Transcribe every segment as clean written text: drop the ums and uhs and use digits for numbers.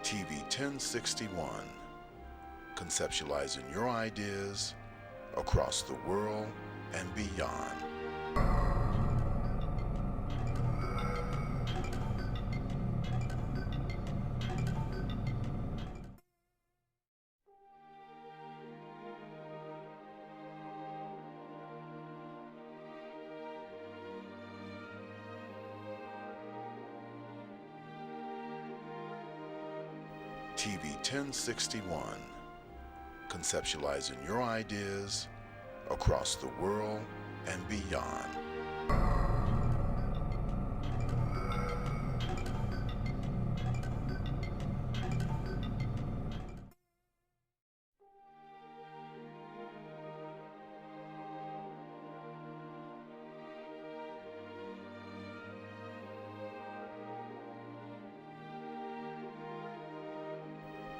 TV 1061, conceptualizing your ideas across the world and beyond. TV 1061, conceptualizing your ideas across the world and beyond.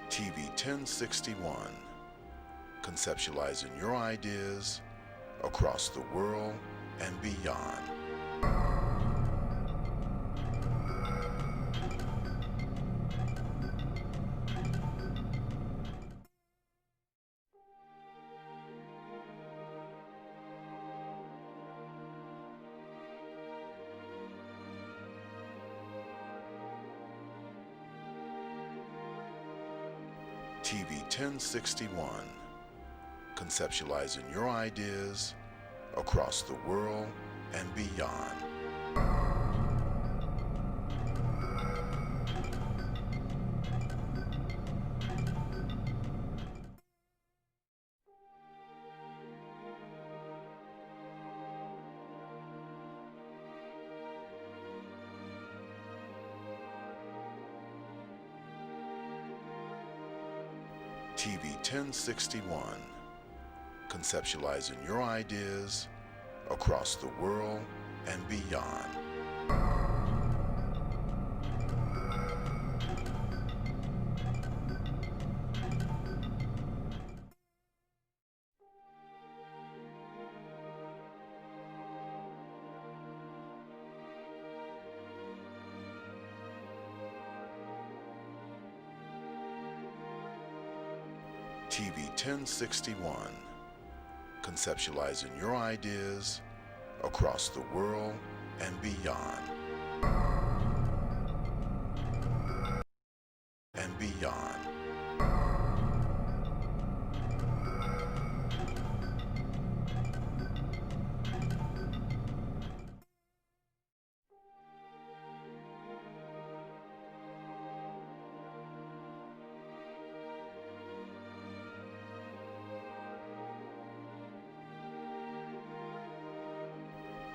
TV 1061, conceptualizing your ideas across the world and beyond. TV 1061, conceptualizing your ideas across the world and beyond. TV 1061, conceptualizing your ideas across the world and beyond. TV 1061, conceptualizing your ideas across the world and beyond. And beyond.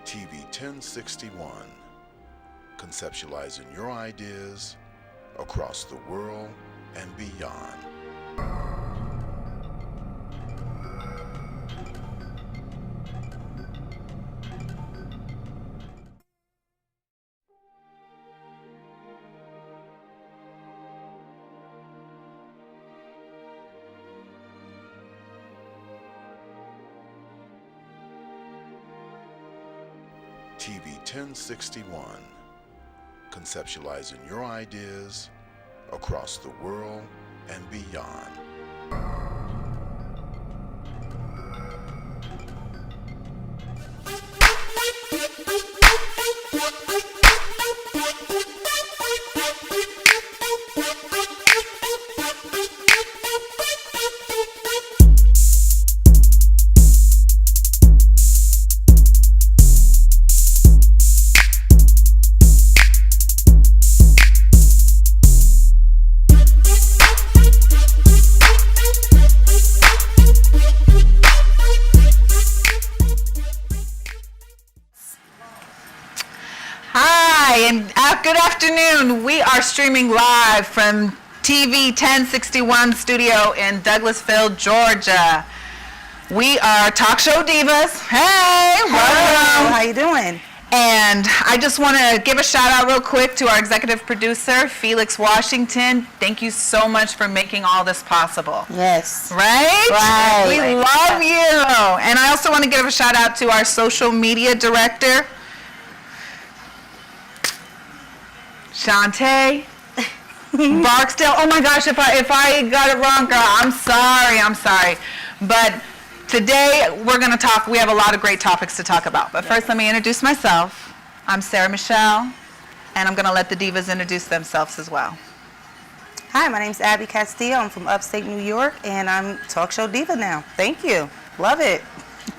TV 1061, conceptualizing your ideas across the world and beyond. TV 1061, conceptualizing your ideas across the world and beyond. Good afternoon. We are streaming live from TV 1061 studio in Douglasville, Georgia. We are Talk Show Divas. Hey, welcome. How you doing? And I just want to give a shout out real quick to our executive producer, Felix Washington. Thank you so much for making all this possible. Yes. Right? Right. We love you. And I also want to give a shout out to our social media director, Shantae. Barksdale. Oh my gosh, if I got it wrong, girl, I'm sorry. But today we're going to talk, we have a lot of great topics to talk about. But first let me introduce myself. I'm Sarah Michelle, and I'm going to let the divas introduce themselves as well. Hi, my name's Abby Castillo. I'm from upstate New York, and I'm talk show diva now. Thank you. Love it.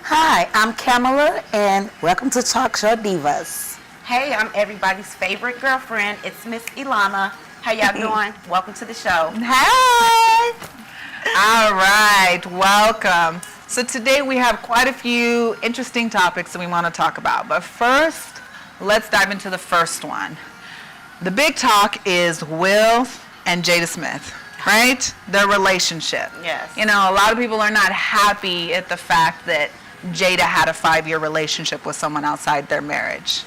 Hi, I'm Kamala, and welcome to Talk Show Divas. Hey, I'm everybody's favorite girlfriend. It's Miss Ilana. How y'all doing? Welcome to the show. Hey! All right, welcome. So today we have quite a few interesting topics that we want to talk about. But first, let's dive into the first one. The big talk is Will and Jada Smith, right? Their relationship. Yes. You know, a lot of people are not happy at the fact that Jada had a 5-year relationship with someone outside their marriage.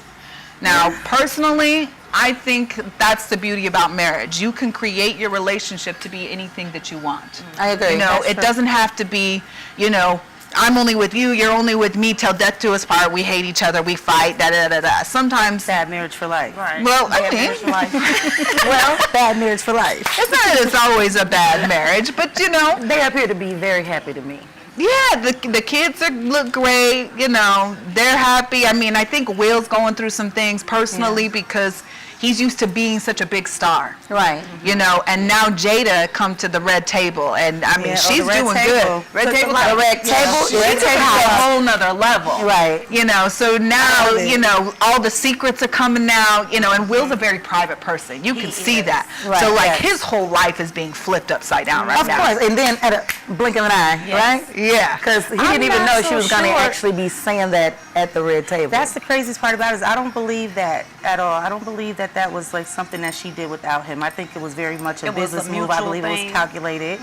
Now, personally, I think that's the beauty about marriage. You can create your relationship to be anything that you want. I agree. You know, it doesn't have to be, you know, I'm only with you, you're only with me till death do us part, we hate each other, we fight, da-da-da-da. Sometimes, Bad marriage for life. Right. well, I Bad mean, marriage for life. Well, bad marriage for life. it's not that it's always a bad marriage, but you know, They appear to be very happy to me. yeah, the kids look great, you know, they're happy. I mean, I think Will's going through some things personally because he's used to being such a big star. Right. You know, and now Jada come to the red table, and I mean, Yeah, she's the red doing table. good. Red Took table, a lot. The red table she is took it to a hot. whole nother level. Right. You know, so now, love it. you know, all the secrets are coming out, you know, and Will's a very private person. You can see is. that. Right, So, like, yes. his whole life is being flipped upside down right Of now. course, and then at a blink of an eye, right? Yeah. Because he I'm didn't even not know so she was going to sure. actually be saying that at the red table. That's the craziest part about it is I don't believe that at all. I don't believe that that was like something that she did without him. I think it was very much a It was a business move. I mutual believe it thing. was calculated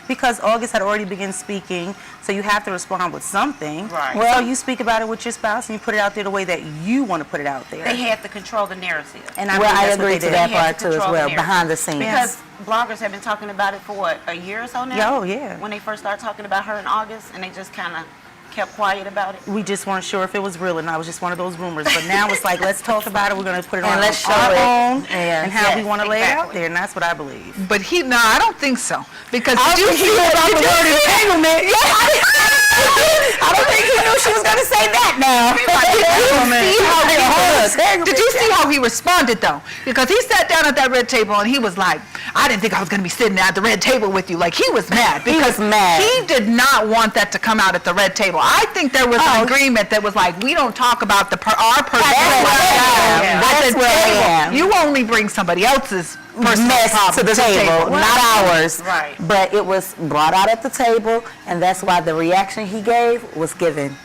because August had already begun speaking, so you have to respond with something. Right. So you speak about it with your spouse and you put it out there the way that you want to put it out there. They had to control the narrative. And I well, think I that's what agree they to did. that He had part to too as control the well, narrative. behind the scenes. Because bloggers have been talking about it for what, a year or so now? Oh, yeah. When they first started talking about her in August, and they just kind of kept quiet about it. We just weren't sure if it was real or not. It was just one of those rumors. But now it's like, let's talk about it. We're going to put it And on let's show our it. own Yeah. and how we Yes, want to lay it out exactly. there. And that's what I believe. But no, I don't think so. Because I did don't you think he see knew about did the you word see- entanglement. I don't think he knew she was going to say that now. Did you see how he responded though? Because he sat down at that red table and he was like, I didn't think I was going to be sitting at the red table with you. Like, he was mad He because was mad. he did not want that to come out at the red table. I think there was an agreement that was like, we don't talk about our personal That's life where I am. at That's the where I table. am. You only bring somebody else's personal Mess problem to the table, not ours. Right. But it was brought out at the table, and that's why the reaction he gave was given.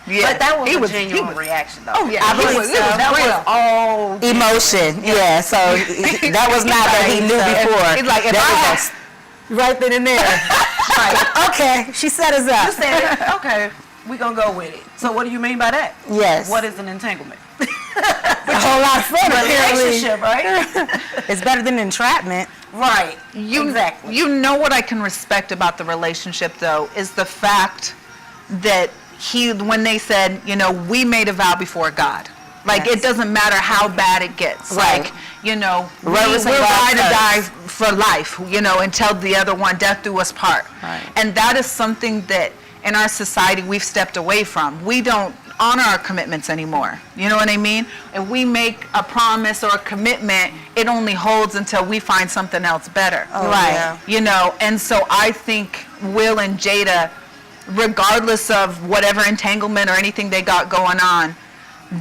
Yeah. But that was He a he genuine was- reaction, though. Oh yeah, I he believe was, so. it was That real. was all Emotion, yeah. So that was not that he knew before. He's like, if That I was right then and there. Okay, she set us You up. said, okay, we gonna go with it. So what do you mean by that? Yes. What is an entanglement? A whole lot of fun, apparently. Relationship, right? It's better than entrapment. Right. You know what I can respect about the relationship though is the fact that when they said, you know, we made a vow before God. Like, Yes. it doesn't matter how bad it gets. Right. Like, you know, we're Reverence and ride or God die first. for life, you know, until the other one, death do us part. Right. And that is something that in our society we've stepped away from. We don't honor our commitments anymore. You know what I mean? If we make a promise or a commitment, it only holds until we find something else better. Right. yeah. You know, and so I think Will and Jada, regardless of whatever entanglement or anything they got going on,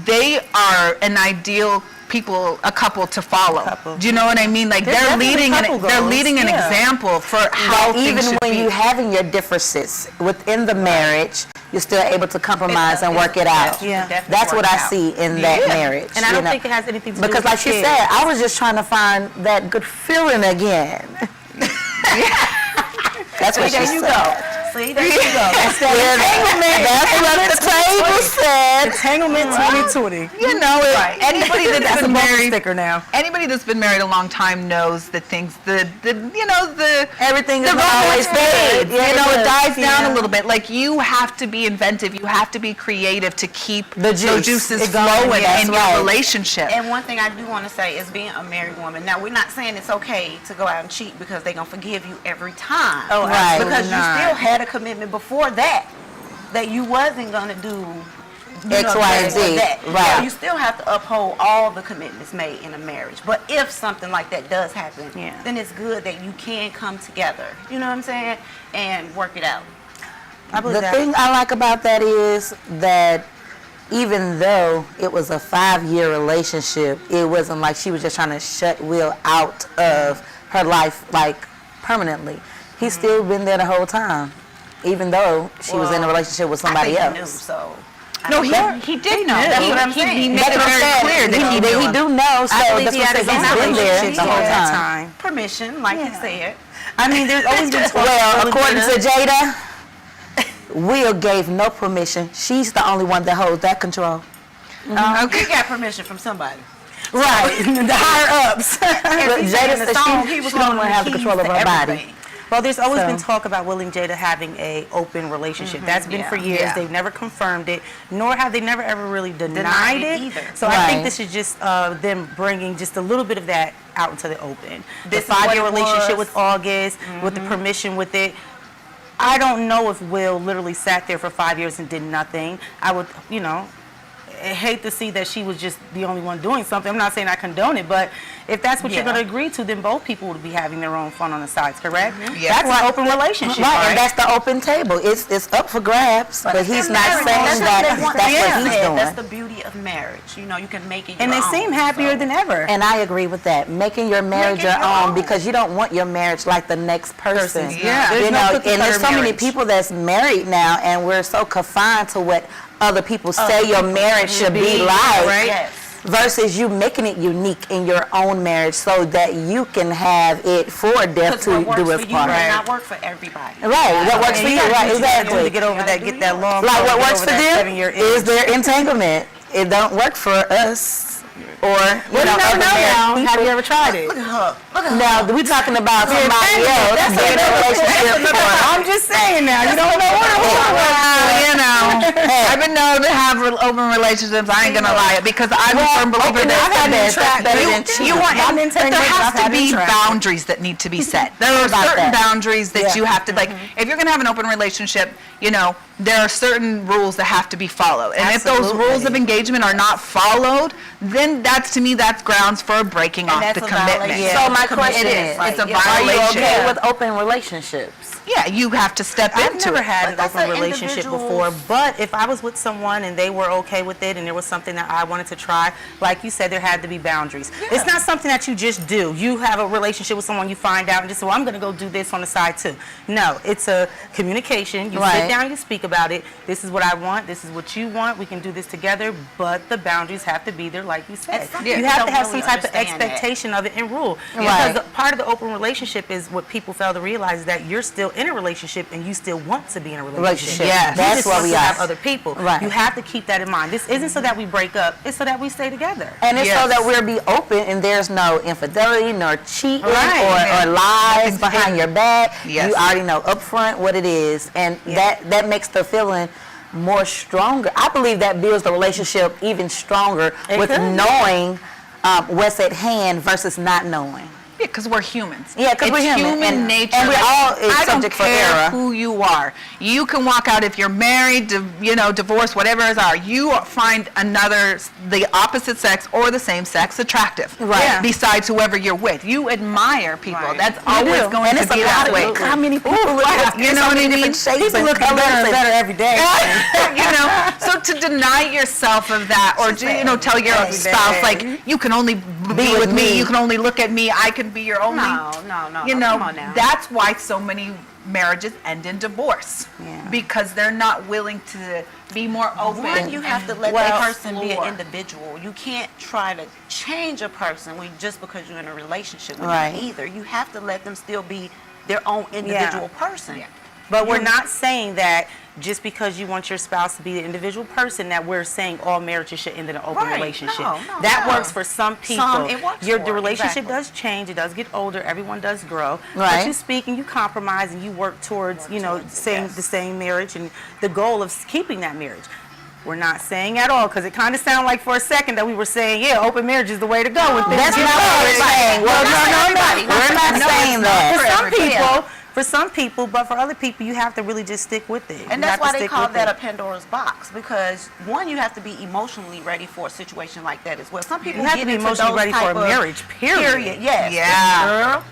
they are an ideal a couple to follow. Couple. Do you know what I mean? Like, They're they're definitely leading couple they're goals, leading an yeah. example for how But things even should when be. you having your differences within the marriage, you're still able to compromise and work it out. Yeah. Definitely That's what work I out. see in that Yeah. marriage. And I you don't know. think it has anything to do Because with like she kids. said, I was just trying to find that good feeling again. That's what she There you said. go. See, there you go. That's what the table said. Entanglement 2020. You know, anybody that's That's a been bumper married, sticker now. anybody that's been married a long time knows that things, the Everything is the not always romance fades. fade. Yeah, You know, it dies down Yeah. a little bit. Like, you have to be inventive. You have to be creative to keep The those juice. juices It's going, flowing that's in right. your relationship. And one thing I do want to say is being a married woman. Now, we're not saying it's okay to go out and cheat because they're going to forgive you every time. Oh, Right. absolutely Because you not. still had a commitment before that you wasn't going to do X, Y, and this Z. or that. Right. So you still have to uphold all the commitments made in a marriage. But if something like that does happen, Yeah. then it's good that you can come together. You know what I'm saying? And work it out. I believe The that. thing I like about that is that even though it was a 5-year relationship, it wasn't like she was just trying to shut Will out of her life, like, permanently. He's still been there the whole time, even though she was in a relationship with somebody I think else. He knew, so. No, he did know. That's what I'm He saying. made it very clear that he knew. He do know, so I believe that's he what had says his he's own been there relationship the whole at that time. Permission, like you said. I mean, there's always been talk. Well, according to Jada, Will gave no permission. She's the only one that holds that control. Okay. He got permission from somebody. Right, the higher ups. But he Jada sang the said song, she he was don't holding want to have the keys control of to her body. everything. Well, there's always So- been talk about Will and Jada having a open relationship. That's been for yeah, years. yeah. They've never confirmed it, nor have they never ever really denied it it. either. So I think Right. this is just them bringing just a little bit of that out into the open. This the is what 5-year it relationship was. with August, with the permission with it. I don't know if Will literally sat there for 5 years and did nothing. I would, I hate to see that she was just the only one doing something. I'm not saying I condone it, but if that's what you're Yeah. going to agree to, then both people would be having their own fun on the sides, correct? Yes. That's an open relationship, Right, right? and that's the open table. It's up for grabs, but he's not Marriage, saying that's that what that's they what want. he's Yeah, doing. That's the beauty of marriage. You know, you can make it And your they own, seem happier so. than ever. And I agree with that. Making your marriage Make it your your own own. because you don't want your marriage like the next person. Yeah. There's You no know, cookie and there's cutter so many marriage. people that's married now, and we're so confined to what other people say your marriage should be like. right? Yes. Versus you making it unique in your own marriage so that you can have it for death Because to what works do for its you part. may not work for everybody. Right, what works And for you, gotta right, do what you gotta do exactly. to get over that, get that long. Like what get works over for that them 7-year is itch. their entanglement. It don't work for us or you know other married Have you people. ever tried it? Now we talking about somebody else being in a relationship. I'm just saying now. You don't know what I've been known to have open relationships. I ain't gonna lie, because I'm a firm believer that That's better than you cheating. want, I'm but there entanglement, has I've to had be interest. boundaries that need to be set. There are about certain that? boundaries that you have to, like, if you're gonna have an open relationship, there are certain rules that have to be followed. And if those Absolutely. rules of engagement are not followed, then that's grounds for breaking off that's the a commitment. violation. So my It question is. is, It's a are you violation. okay with open relationships? Yeah, you have to step I've into never it. had an But that's open an relationship individual- before, but if I was with someone and they were okay with it and there was something that I wanted to try, like you said, there had to be boundaries. It's not something that you just do. You have a relationship with someone, you find out and just say, well, I'm going to go do this on the side too. No, it's a communication. You Right. sit down, you speak about it. This is what I want. This is what you want. We can do this together, but the boundaries have to be there, like you said. And some You people have to don't have really some type of understand that. expectation of it and rule. Right. Because part of the open relationship is what people fail to realize, that you're still in a relationship and you still want to be in a relationship. Yes, You that's just what want we to are. have other people. Right. You have to keep that in mind. This isn't so that we break up. It's so that we stay together. And it's so Yes. that we'll be open and there's no infidelity nor cheating Right. or lies behind your back. Yes. You already know up front what it is. And that makes the feeling more stronger. I believe that builds the relationship even stronger with could. knowing what's at hand versus not knowing. Yeah, because we're humans. Yeah, 'cause we're It's human, human and- nature. and we're Like, all is I don't subject for care error. who you are. You can walk out if you're married, divorced, whatever it is. You find the opposite sex or the same sex attractive. Right. Yeah. Besides whoever you're with, you admire people. Right. That's always do. going And to it's be a that lot way. of how many people look Right. at You know so what many I mean? different shapes People and look better and colors. better every day. So to deny yourself of that, or tell your every spouse day. like, you can only be with me, you can only look at me, I can be your only. No. Come on now. That's why so many marriages end in divorce. Yeah. Because they're not willing to be more open. One, you have to let Well, that person be explore. an individual. You can't try to change a person just because you're in a relationship with Right. them either. You have to let them still be their own individual person. Yeah. But we're not saying that just because you want your spouse to be the individual person that we're saying all marriages should end in an open Right. relationship. No, that no. works for some people. Some it works the for, relationship exactly. does change. It does get older. Everyone does grow. Right. But you speak and you compromise and you work towards, you know, the same marriage and the goal of keeping that marriage. We're not saying at all, because it kind of sounded like for a second that we were saying, yeah, open marriage is the way to go. When things That's get not what hard. we're saying. Well, no. We're not saying that. For some people, but for other people, you have to really just stick with it. And You that's have to why they stick call with that it. a Pandora's box, because one, you have to be emotionally ready for a situation like that as well. Some people You have get to be into emotionally those ready for type a of- marriage, period. Yes. Yeah. Girl.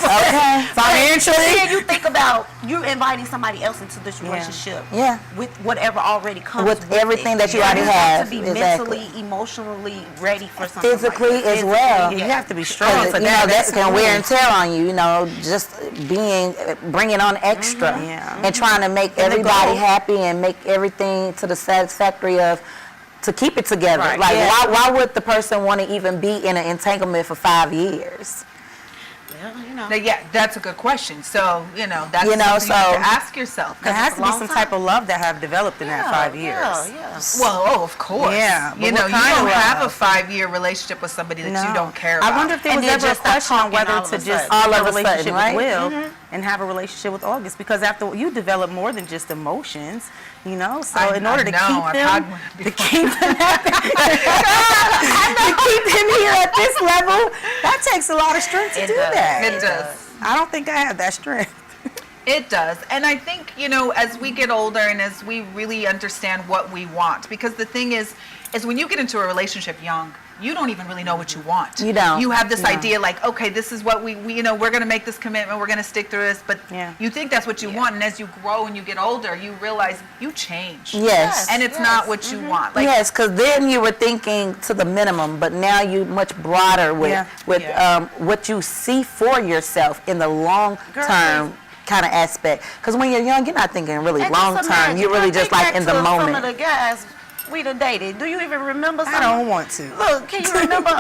Okay. Financially. Then you think about you're inviting somebody else into this relationship. Yeah. With whatever already comes With it. everything that you Yeah, already have have, to be exactly. mentally, emotionally ready for something Physically like that. as well. You have to be strong Because, for you know, that. that can wear and tear on you, you know, just bringing on extra Yeah. and trying to make the everybody goal- happy and make everything to the satisfactory of, to keep it together. Right. Like, Yeah. why would the person want to even be in an entanglement for 5 years? Yeah, you know. Now, yeah, that's a good question. So, that's You know, something you have to so- ask yourself. 'cause There has it's to a be long some time. type of love that have developed in that 5 years. Yeah. Well, of course. Yeah, but You what you kind don't of have a love? 5-year relationship with somebody that you No. don't care about. I wonder if there And was then ever a just stop question on talking whether all of to a just sudden. All have of a a sudden, relationship right? with Will and have a relationship with August, because after you develop more than just emotions, you know. So in order to know, keep I've them, had one to before. keep them to keep him here at this level, that takes a lot of strength to It do does. that. It does. I don't think I have that strength. It does. And I think, as we get older and as we really understand what we want, because the thing is when you get into a relationship young, you don't even really know what you want. You don't. You have this No. idea like, okay, this is what we we're going to make this commitment, we're going to stick through this, but Yeah. you think that's what you want, and as you grow and you get older, you realize you change. Yes. And it's not what you want. Like, Yes, because then you were thinking to the minimum, but now you much broader with Yeah. what you see for yourself in the long term kind of aspect. Because when you're young, you're not thinking really And long just term. imagine, You're really think just like back in the to Some of moment. the guys we done dated. Do you even remember some? I don't want to. Look, can you remember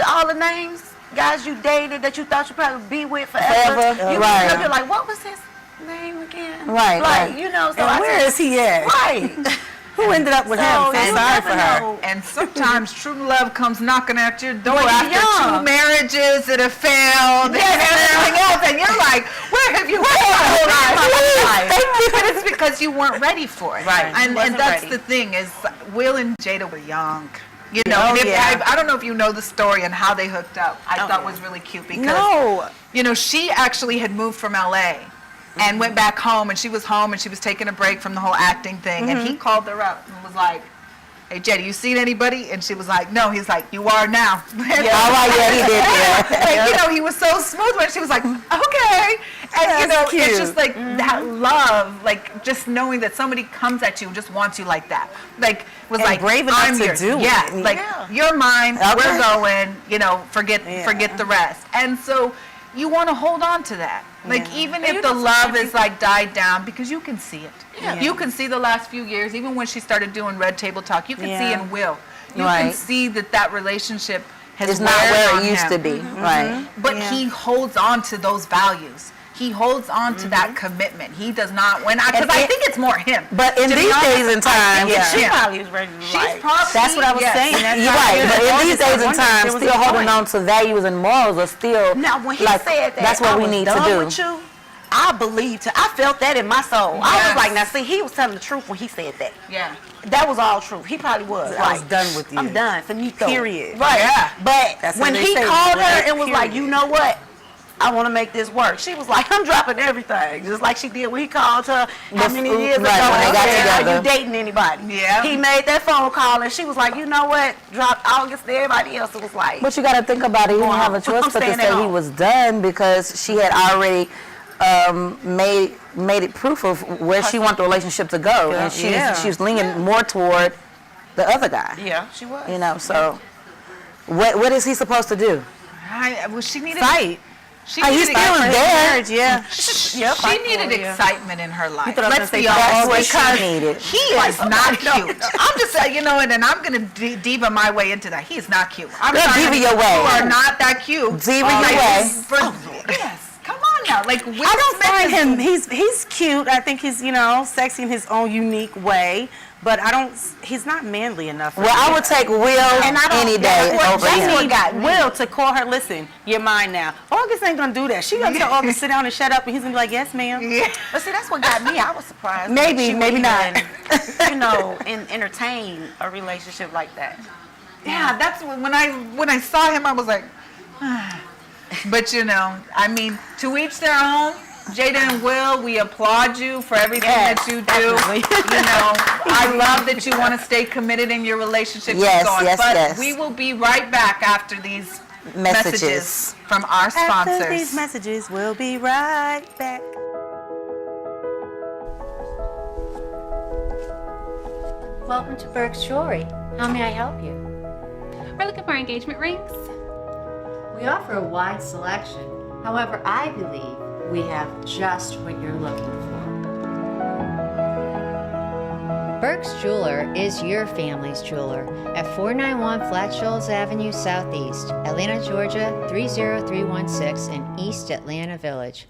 all the names? Guys you dated that you thought you'd probably be with forever? Forever, You right. look up, you're like, what was his name again? Right, Like, right. so And where is he at? Right. Who ended up with him? So Feel you sorry never for her. know. and sometimes true love comes knocking at your door When you're after young. 2 marriages that have failed and everything else, and you're like, where have you been my whole life? But it's because you weren't ready for it. Right. And Wasn't that's ready. the thing is, Will and Jada were young. Oh, And if- yeah. I don't know if you know the story and how they hooked up. I Oh, thought yeah. was really cute because No. she actually had moved from LA and went back home, and she was home and she was taking a break from the whole acting thing, and he called her up and was like, hey, Jada, you seen anybody? And she was like, no. He's like, you are now. All right, yeah, he did. Yeah. Like, he was so smooth when she was like, okay. And, That's it's cute. just like that love, like just knowing that somebody comes at you and just wants you like that. Like, was And like, brave enough I'm to yours. do it. Yeah, like, Yeah. you're mine, Okay. we're going, forget Yeah. the rest. And so you want to hold on to that. Like, Yeah. even And if you the know, love sometimes is like died down, because you can see it. Yeah. You can see the last few years, even when she started doing Red Table Talk, you can see Yeah. in Will. You can Right. see that relationship has It's not weared where on it used him. to be. Right. But Yeah. he holds on to those values. He holds on to that commitment. He does not, because I think it's more him. But in To be these honest, days and I times, think it's She him. probably was ready to She's like. probably, That's what I was yes. saying. That's You're how right, it but is. in August, these I days and wonder if times, there was still a holding point. on to values and morals are still Now, when he like, said that, that's what I we was need to done do. with you, I believed it. I felt that in my soul. I Yes. was like, now see, he was telling the truth when he said that. Yeah. That was all true. He probably was. I was Like, done with you. I'm done. Finito. Period. Right. Yeah. But That's what when they he say, called her right, and was like, period. you know what? I want to make this work. She was like, I'm dropping everything. Just like she did when he called her how many years ago. Right, when they and got said, together. Are you dating anybody? Yeah. He made that phone call and she was like, you know what? Drop August to everybody else. It was like, But you got to think about it. He didn't have a I'm choice but to staying at say he home. was done because she had already made it proof of where she wanted the relationship to go, and she was leaning more toward the other guy. yeah, she was. You know, so what is he supposed to do? She needed Fight. She He's needed still there. Marriage, yeah. She needed excitement in her life. thought I was Let's gonna be say honest, that's what she because needed. he is not cute. I'm just saying, and I'm gonna diva my way into that. He is not cute. I'm Yeah, sorry, diva your way. You are not that cute. Diva your way. Yes, come on on now. Like, Will I don't Smith find is- him. He's cute. I think he's sexy in his own unique way. But he's not manly enough. Well, I would take Will any day over That's him. what got Will to call her. Listen, you're mine now. August ain't gonna do that. She gonna tell August sit down and shut up, and he's gonna be like, yes, ma'am. Yeah. But see, that's what got me. I was surprised. that Maybe, she would maybe not. even, entertain a relationship like that. Yeah, that's when I saw him, I was like, but I mean, to each their own. Jada and Will, we applaud you for everything that you do. I love that you want to stay committed in your relationship. Yes, going. yes, but yes. we will be right back after these Messages. messages from our sponsors. After these messages, we'll be right back. Welcome to Burke's Jewelry. How may I help you? We're looking for engagement rings. We offer a wide selection. However, I believe we have just what you're looking for. Burke's Jeweler is your family's jeweler at 491 Flat Shoals Avenue Southeast, Atlanta, Georgia 30316 in East Atlanta Village.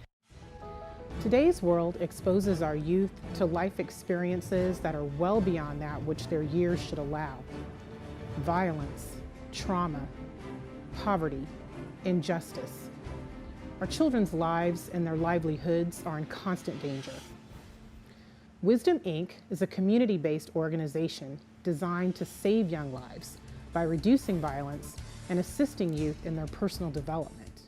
Today's world exposes our youth to life experiences that are well beyond that which their years should allow. Violence, trauma, poverty, injustice. Our children's lives and their livelihoods are in constant danger. Wisdom Inc. is a community-based organization designed to save young lives by reducing violence and assisting youth in their personal development.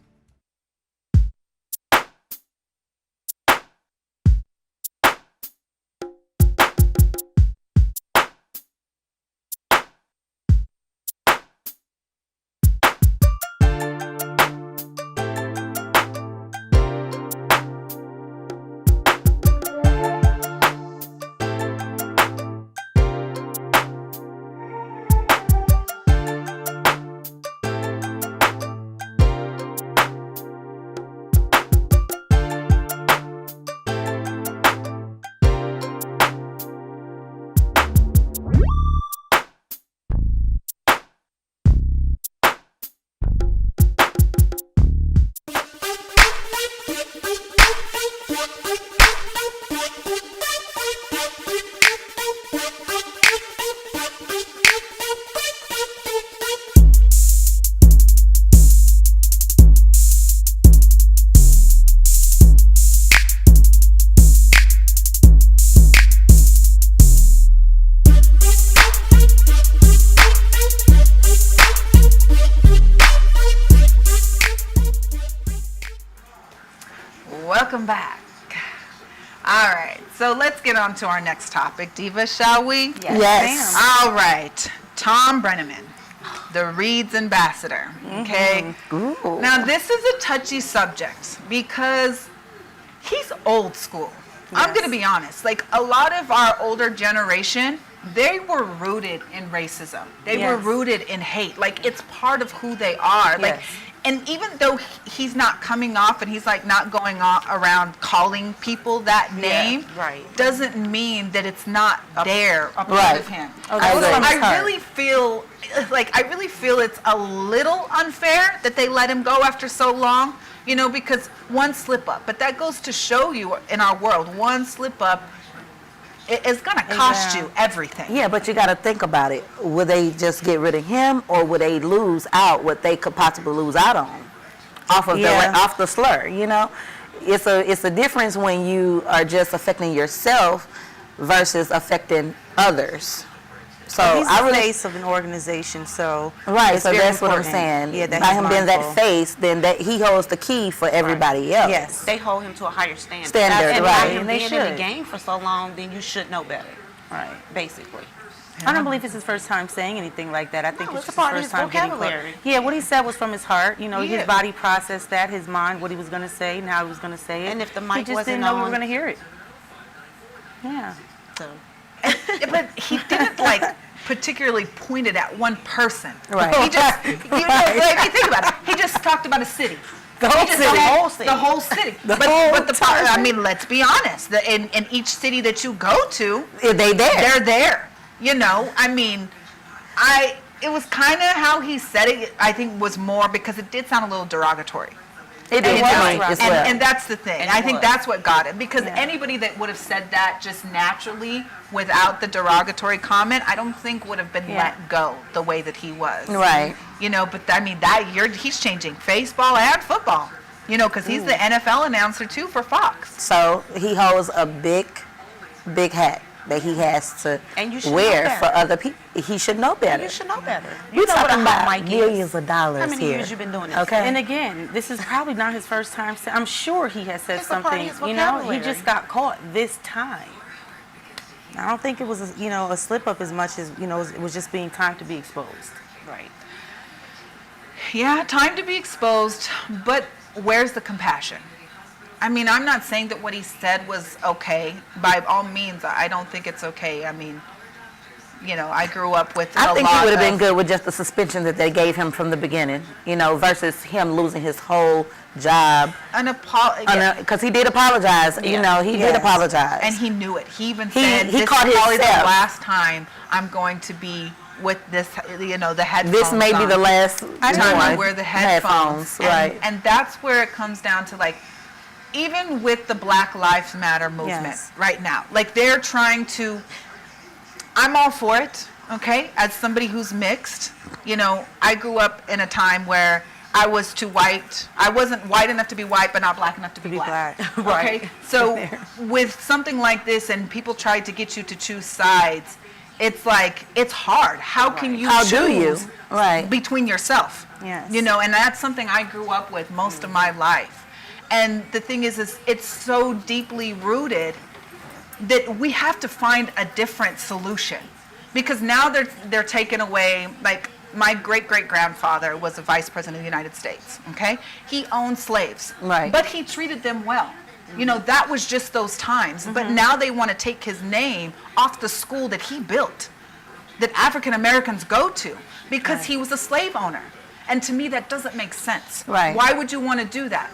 Welcome back. All right, so let's get on to our next topic, Diva, shall we? Yes. All right, Tom Brenneman, the Reed's ambassador. Okay. Ooh. Now, this is a touchy subject because he's old school. I'm going to be honest. Like, a lot of our older generation, they were rooted in racism. They were Yes. rooted in hate. Like, it's part of who they are. Like, Yes. and even though he's not coming off and he's like not going on around calling people that name, right. doesn't mean that it's not there a part Right. of him. Oh, that was agree. from his I heart. really feel it's a little unfair that they let him go after so long, because one slip up. But that goes to show you in our world, one slip up is going to cost Yeah. you everything. Yeah, but you got to think about it. Would they just get rid of him, or would they lose out what they could possibly lose out on off of off the slur? It's a difference when you are just affecting yourself versus affecting others. So He's I the really face of an organization, so right. it's So very that's what I'm important. saying. Yeah, that by he's him being mindful. that face, then that he holds the key for everybody else. Yes. They hold him to a higher standard. Standard, and right. by him And they being in the should. game for so long, then you should know better, Right. basically. I don't believe it's his first time saying anything like that. I think No, it's it's just a part of his his first time getting caught. vocabulary. Yeah, what he said was from his heart. Yeah. His body processed that, his mind, what he was going to say, and how he was going to say it. And if the he mic just wasn't didn't know we were on- going to hear it. Yeah. So, Yeah, but he didn't particularly point it at one person. Right. He just, if you think about it, he just talked about a city. The whole He just city. said The whole city. The but whole but I mean, let's be honest. In each city that you go to, They there. they're there. I mean, it was kind of how he said it, I think, was more because it did sound a little derogatory. It did You to know, me as well. and that's the thing. And I it think was. that's what got it. Because anybody that would have said that just naturally without the derogatory comment, I don't think would have been let go the way that he was. Right. You know, but I mean, that year he's changing baseball and football. You know, because he's the NFL announcer too for Fox. So he holds a big hat that he has to And you should know wear better. for other people. He should know better. You should know better. We're You know what a talking hot about mic millions is. of dollars How many here. years you been doing this? Okay. And again, this is probably not his first time. I'm sure he has said It's a part of something. his You know, he vocabulary. just got caught this time. I don't think it was, a slip up as much as it was just being time to be exposed. Right. Yeah, time to be exposed, but where's the compassion? I mean, I'm not saying that what he said was okay. By all means, I don't think it's okay. I mean, you know, I grew up with I a think lot he would have been of- good with just the suspension that they gave him from the beginning, versus him losing his whole job. an apology. Because he did apologize. He did apologize. And he knew it. He even He- said, he this caught is probably the himself. last time I'm going to be with this, the headphones this may be on. the last time I one. wear the headphones. Right. And that's where it comes down to, like, even with the Black Lives Matter movement Yes. right now, like they're trying to, I'm all for it, okay? As somebody who's mixed, I grew up in a time where I was too white. I wasn't white enough to be white, but not black enough to be black. Right. Okay? So with something like this and people try to get you to choose sides, it's like, it's hard. How can you How choose do you? Right. between yourself? Yes. And that's something I grew up with most of my life. And the thing is it's so deeply rooted that we have to find a different solution. Because now they're taking away, like, my great-great-grandfather was a vice president of the United States, okay? He owned slaves. Right. But he treated them well. That was just those times. But now they want to take his name off the school that he built, that African Americans go to, because he was a slave owner. And to me, that doesn't make sense. Right. Why would you want to do that?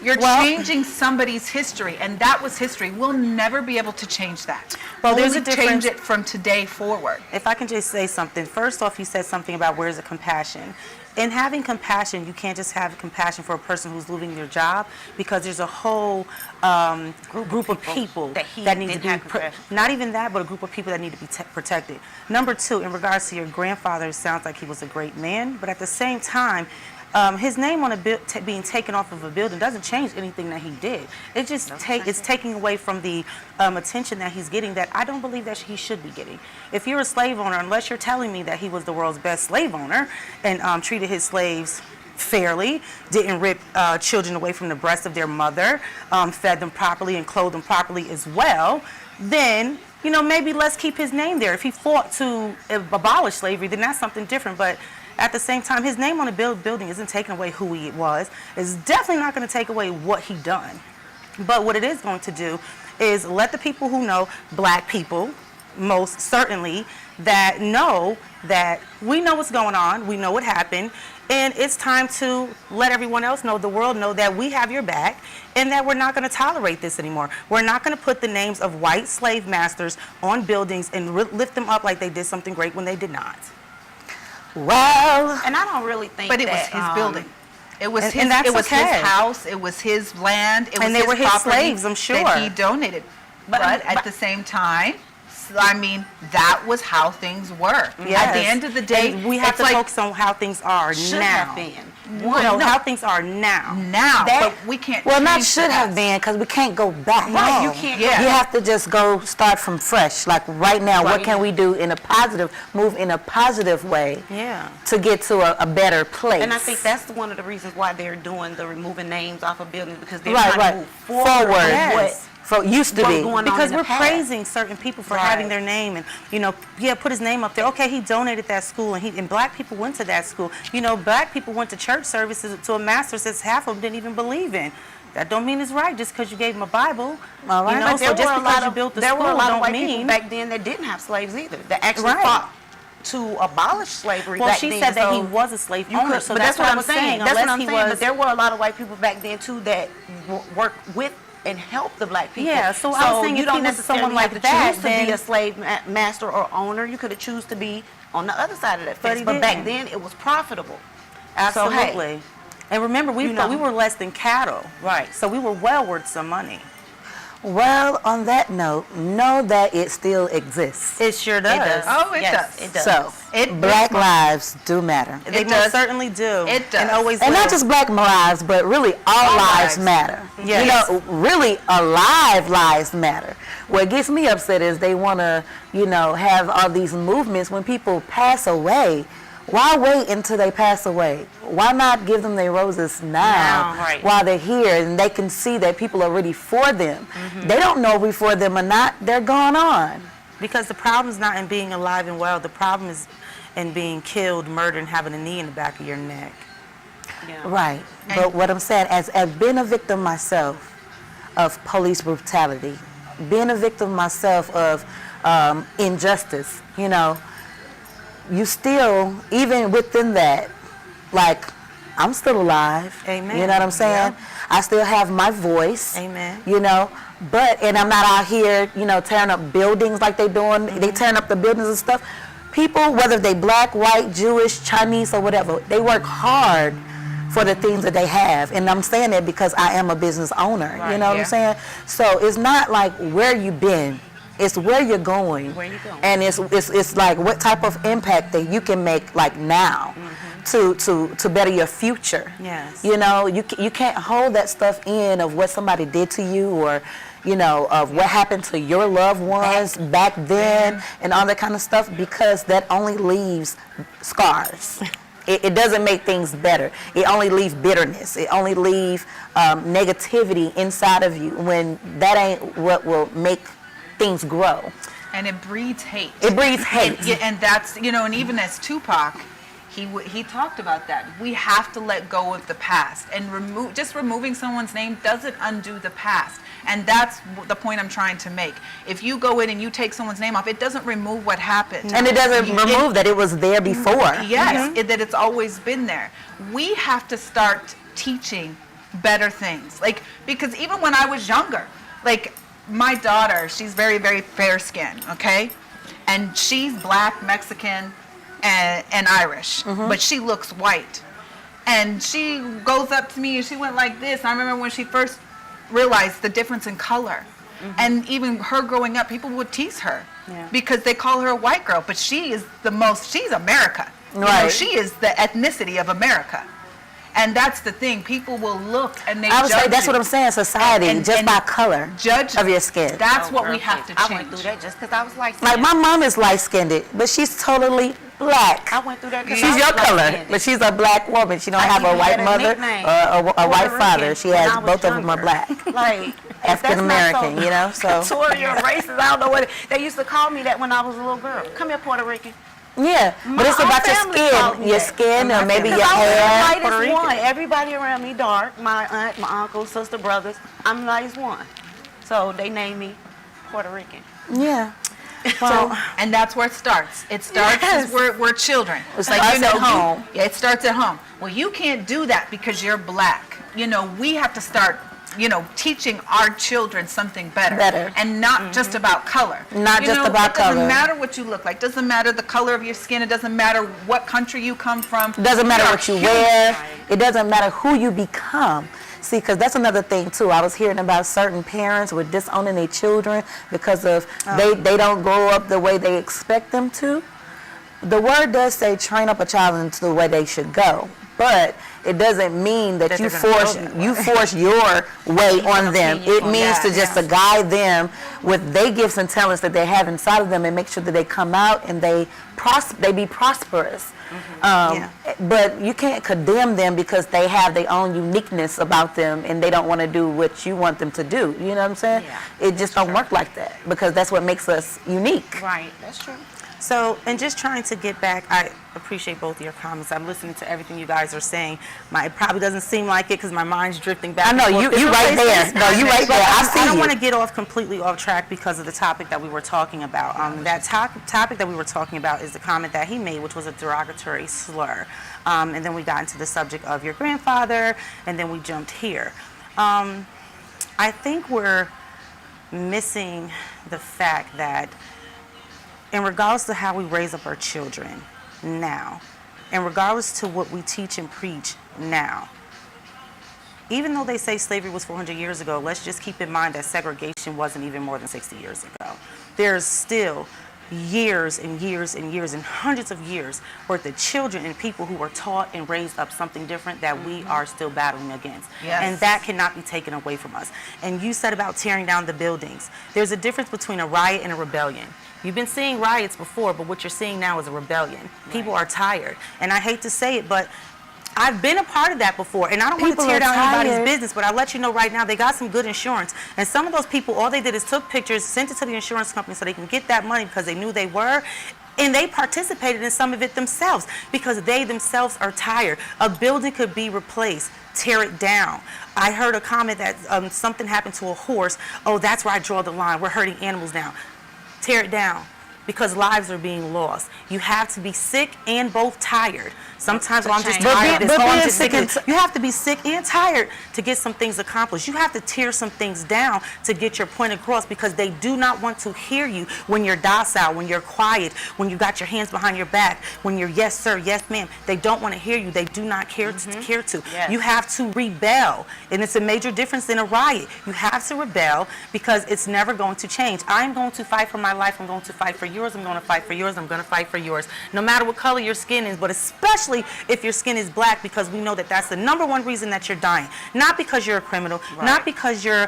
You're changing somebody's history, and that was history. We'll never be able to change that. Well, there's Only a difference- change it from today forward. If I can just say something. First off, you said something about where's the compassion. In having compassion, you can't just have compassion for a person who's losing their job, because there's a whole group of people that need to didn't be, have compassion. not even that, but a group of people that need to be protected. Number two, in regards to your grandfather, it sounds like he was a great man, but at the same time, his name on being taken off of a building doesn't change anything that he did. It just it's taking away from the attention that he's getting that I don't believe that he should be getting. If you're a slave owner, unless you're telling me that he was the world's best slave owner and treated his slaves fairly, didn't rip children away from the breast of their mother, fed them properly and clothed them properly as well, then maybe let's keep his name there. If he fought to abolish slavery, then that's something different. But at the same time, his name on the building isn't taking away who he was. It's definitely not going to take away what he done. But what it is going to do is let the people who know, black people, most certainly, that know that we know what's going on, we know what happened, and it's time to let everyone else know, the world know, that we have your back and that we're not going to tolerate this anymore. We're not going to put the names of white slave masters on buildings and lift them up like they did something great when they did not. Well, And I don't really think But it was that, his building. It was and his. that's It was his okay. house. It was his land. It was And they his were his property slaves, I'm sure. that he donated. But at the same time, I mean, that was how things were. Yes. At the end of the day, And we have it's to like focus on how things are should now. have been. No, how things are now. now, That- but we can't. well, not change should the have past. been, because we can't go back. Right, No. you can't. Yeah. You have to just go start from fresh. Like right now, what Right. can we do in a positive, move in a positive way Yeah. to get to a better place? And I think that's one of the reasons why they're doing the removing names off of buildings, because they're right, trying right. to move forward. with Yes. For used to what be. going on Because in the we're past. praising certain people for Right. having their name and, put his name up there. Okay, he donated that school and black people went to that school. Black people went to church services to a master's that half of them didn't even believe in. That don't mean it's right just because you gave them a Bible. All right. But So there just were a because lot you of built the there were a school lot of don't white mean. people back then that didn't have slaves either. That actually Right. fought to abolish slavery. Well, back she then, said that so he was a slave you owner, could- so but that's what I'm I'm saying. That's what Unless I'm he saying. was- But there were a lot of white people back then too that worked with and helped the black people. Yeah, so I was saying you if don't he was necessarily someone like have to that, choose to be then- a slave master or owner. You could have choose to be on the other side of that But fence. he But back didn't. then it was profitable. Absolutely. So, hey, And remember, we You know. we were less than cattle. Right. So we were well worth some money. Well, on that note, know that it still exists. It sure does. does. Oh, it Yes, does. it does. So, It- black lives do matter. They It most does. certainly do. It does. And always And will. not just black lives, but really all lives lives. matter. Yes. You know, really alive lives matter. What gets me upset is they want to, you know, have all these movements when people pass away. Why wait until they pass away? Why not give them their roses now, Now, right. while they're here and they can see that people are ready for them? They don't know if we're for them or not. They're going on. Because the problem is not in being alive and well. The problem is in being killed, murdered, and having a knee in the back of your neck. Yeah. Right. But what I'm saying, as being a victim myself of police brutality, being a victim myself of injustice, you know, you still, even within that, like, I'm still alive. Amen. You know what I'm saying? I still have my voice. Amen. You know, and I'm not out here, you know, tearing up buildings like they doing. They tearing up the buildings and stuff. People, whether they black, white, Jewish, Chinese, or whatever, they work hard for the things that they have. And I'm saying that because I am a business owner. You know what I'm saying? So it's not like where you been. It's where you're going. Where you going. And it's like what type of impact that you can make like now to better your future. Yes. You know, you can't hold that stuff in of what somebody did to you or, you know, of what happened to your loved ones back then and all that kind of stuff, because that only leaves scars. It doesn't make things better. It only leaves bitterness. It only leaves negativity inside of you, when that ain't what will make things grow. And it breeds hate. It breeds hate. And that's, you know, and even as Tupac, he talked about that. We have to let go of the past, and removing someone's name doesn't undo the past. And that's the point I'm trying to make. If you go in and you take someone's name off, it doesn't remove what happened. And it doesn't remove that it was there before. Yes, that it's always been there. We have to start teaching better things. Like, because even when I was younger, like my daughter, she's very, very fair skinned, okay? And she's black, Mexican, and Irish, but she looks white. And she goes up to me and she went like this. I remember when she first realized the difference in color. And even her growing up, people would tease her because they call her a white girl, but she's America. You know, Right. she is the ethnicity of America. And that's the thing. People will look and they I would judge say that's you. what I'm saying. Society, And- just and by color judge of your skin. That's what Girl, we have to I change. went through that just because I was like, Like my mom is light skinned, but she's totally black. I went through that. 'cause I She's was your color, light-skinned. but she's a black woman. She don't I have a even white had a mother nickname, or a white Puerto father. Rican, She when has I was both of them are younger. black. Like African American, you know, so- Victoria racist. I don't know what they used to call me that when I was a little girl. Come here, Puerto Rican. Yeah, but it's My about your family called me skin, that. or maybe your Because I was the hair. lightest Puerto Rican. one. Everybody around me dark. My aunt, my uncle, sister, brothers. I'm the lightest one. So they named me Puerto Rican. Yeah. So, and that's where it starts. It starts Yes. as we're children. It starts at home. Yeah, it starts at home. Well, you can't do that because you're black. You know, we have to start, you know, teaching our children something better. Better. And not just about color. Not You just know, about it doesn't color. matter what you look like. Doesn't matter the color of your skin. It doesn't matter what country you come from. It doesn't matter You're what you human. wear. It doesn't matter who you become. See, because that's another thing too. I was hearing about certain parents with disowning their children because of they don't grow up the way they expect them to. The word does say train up a child into the way they should go, but it doesn't mean that you they're gonna force go that you force your way on them. It means to just to guide them with their gifts and talents that they have inside of them and make sure that they come out and they be prosperous. But you can't condemn them because they have their own uniqueness about them and they don't want to do what you want them to do. You know what I'm saying? Yeah, It just don't work like that because that's what makes us unique. Right. That's true. So, and just trying to get back, I appreciate both of your comments. I'm listening to everything you guys are saying. It probably doesn't seem like it because my mind's drifting back. I know, and forth you different right there. places. No, you right But there. I I see don't you. want to get completely off track because of the topic that we were talking about. That topic that we were talking about is the comment that he made, which was a derogatory slur. And then we got into the subject of your grandfather, and then we jumped here. I think we're missing the fact that in regards to how we raise up our children now, and regardless to what we teach and preach now, even though they say slavery was 400 years ago, let's just keep in mind that segregation wasn't even more than 60 years ago. There's still years and years and years and hundreds of years worth of children and people who were taught and raised up something different that we are still battling against. Yes. And that cannot be taken away from us. And you said about tearing down the buildings. There's a difference between a riot and a rebellion. You've been seeing riots before, but what you're seeing now is a rebellion. People are tired. And I hate to say it, but I've been a part of that before, and I don't want to People tear are down anybody's tired. business, but I'll let you know right now, they got some good insurance. And some of those people, all they did is took pictures, sent it to the insurance company so they can get that money because they knew they were. And they participated in some of it themselves because they themselves are tired. A building could be replaced. Tear it down. I heard a comment that something happened to a horse. Oh, that's where I draw the line. We're hurting animals now. Tear it down. Because lives are being lost. You have to be sick and both tired. Sometimes I'm just tired. But so I'm being just sick and you have to be sick and tired to get some things accomplished. You have to tear some things down to get your point across because they do not want to hear you when you're docile, when you're quiet, when you got your hands behind your back, when you're yes sir, yes ma'am. They don't want to hear you. They do not care to. Yes. You have to rebel. And it's a major difference in a riot. You have to rebel because it's never going to change. I'm going to fight for my life. I'm going to fight for yours. I'm going to fight for yours. I'm going to fight for yours. No matter what color your skin is, but especially if your skin is black, because we know that that's the number one reason that you're dying. Not because you're a criminal, not because you're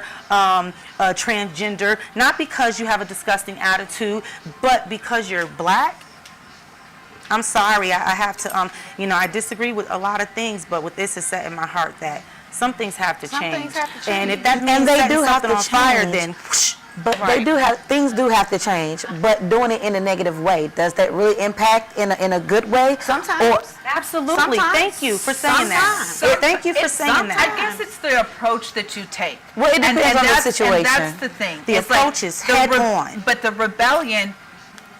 transgender, not because you have a disgusting attitude, but because you're black. I'm sorry, I have to, I disagree with a lot of things, but with this is set in my heart that some things have to change. things have to And change. if that means And they setting do have something to on fire, change. then But things do have to change, but doing it in a negative way. Does that really impact in a good way? Sometimes. absolutely. Sometimes. Thank you for saying that. Sometimes. Thank you for It's saying I that. guess it's the approach that you take. Well, it depends on the situation. And that's the thing. The It's like approach is the head on. But the rebellion,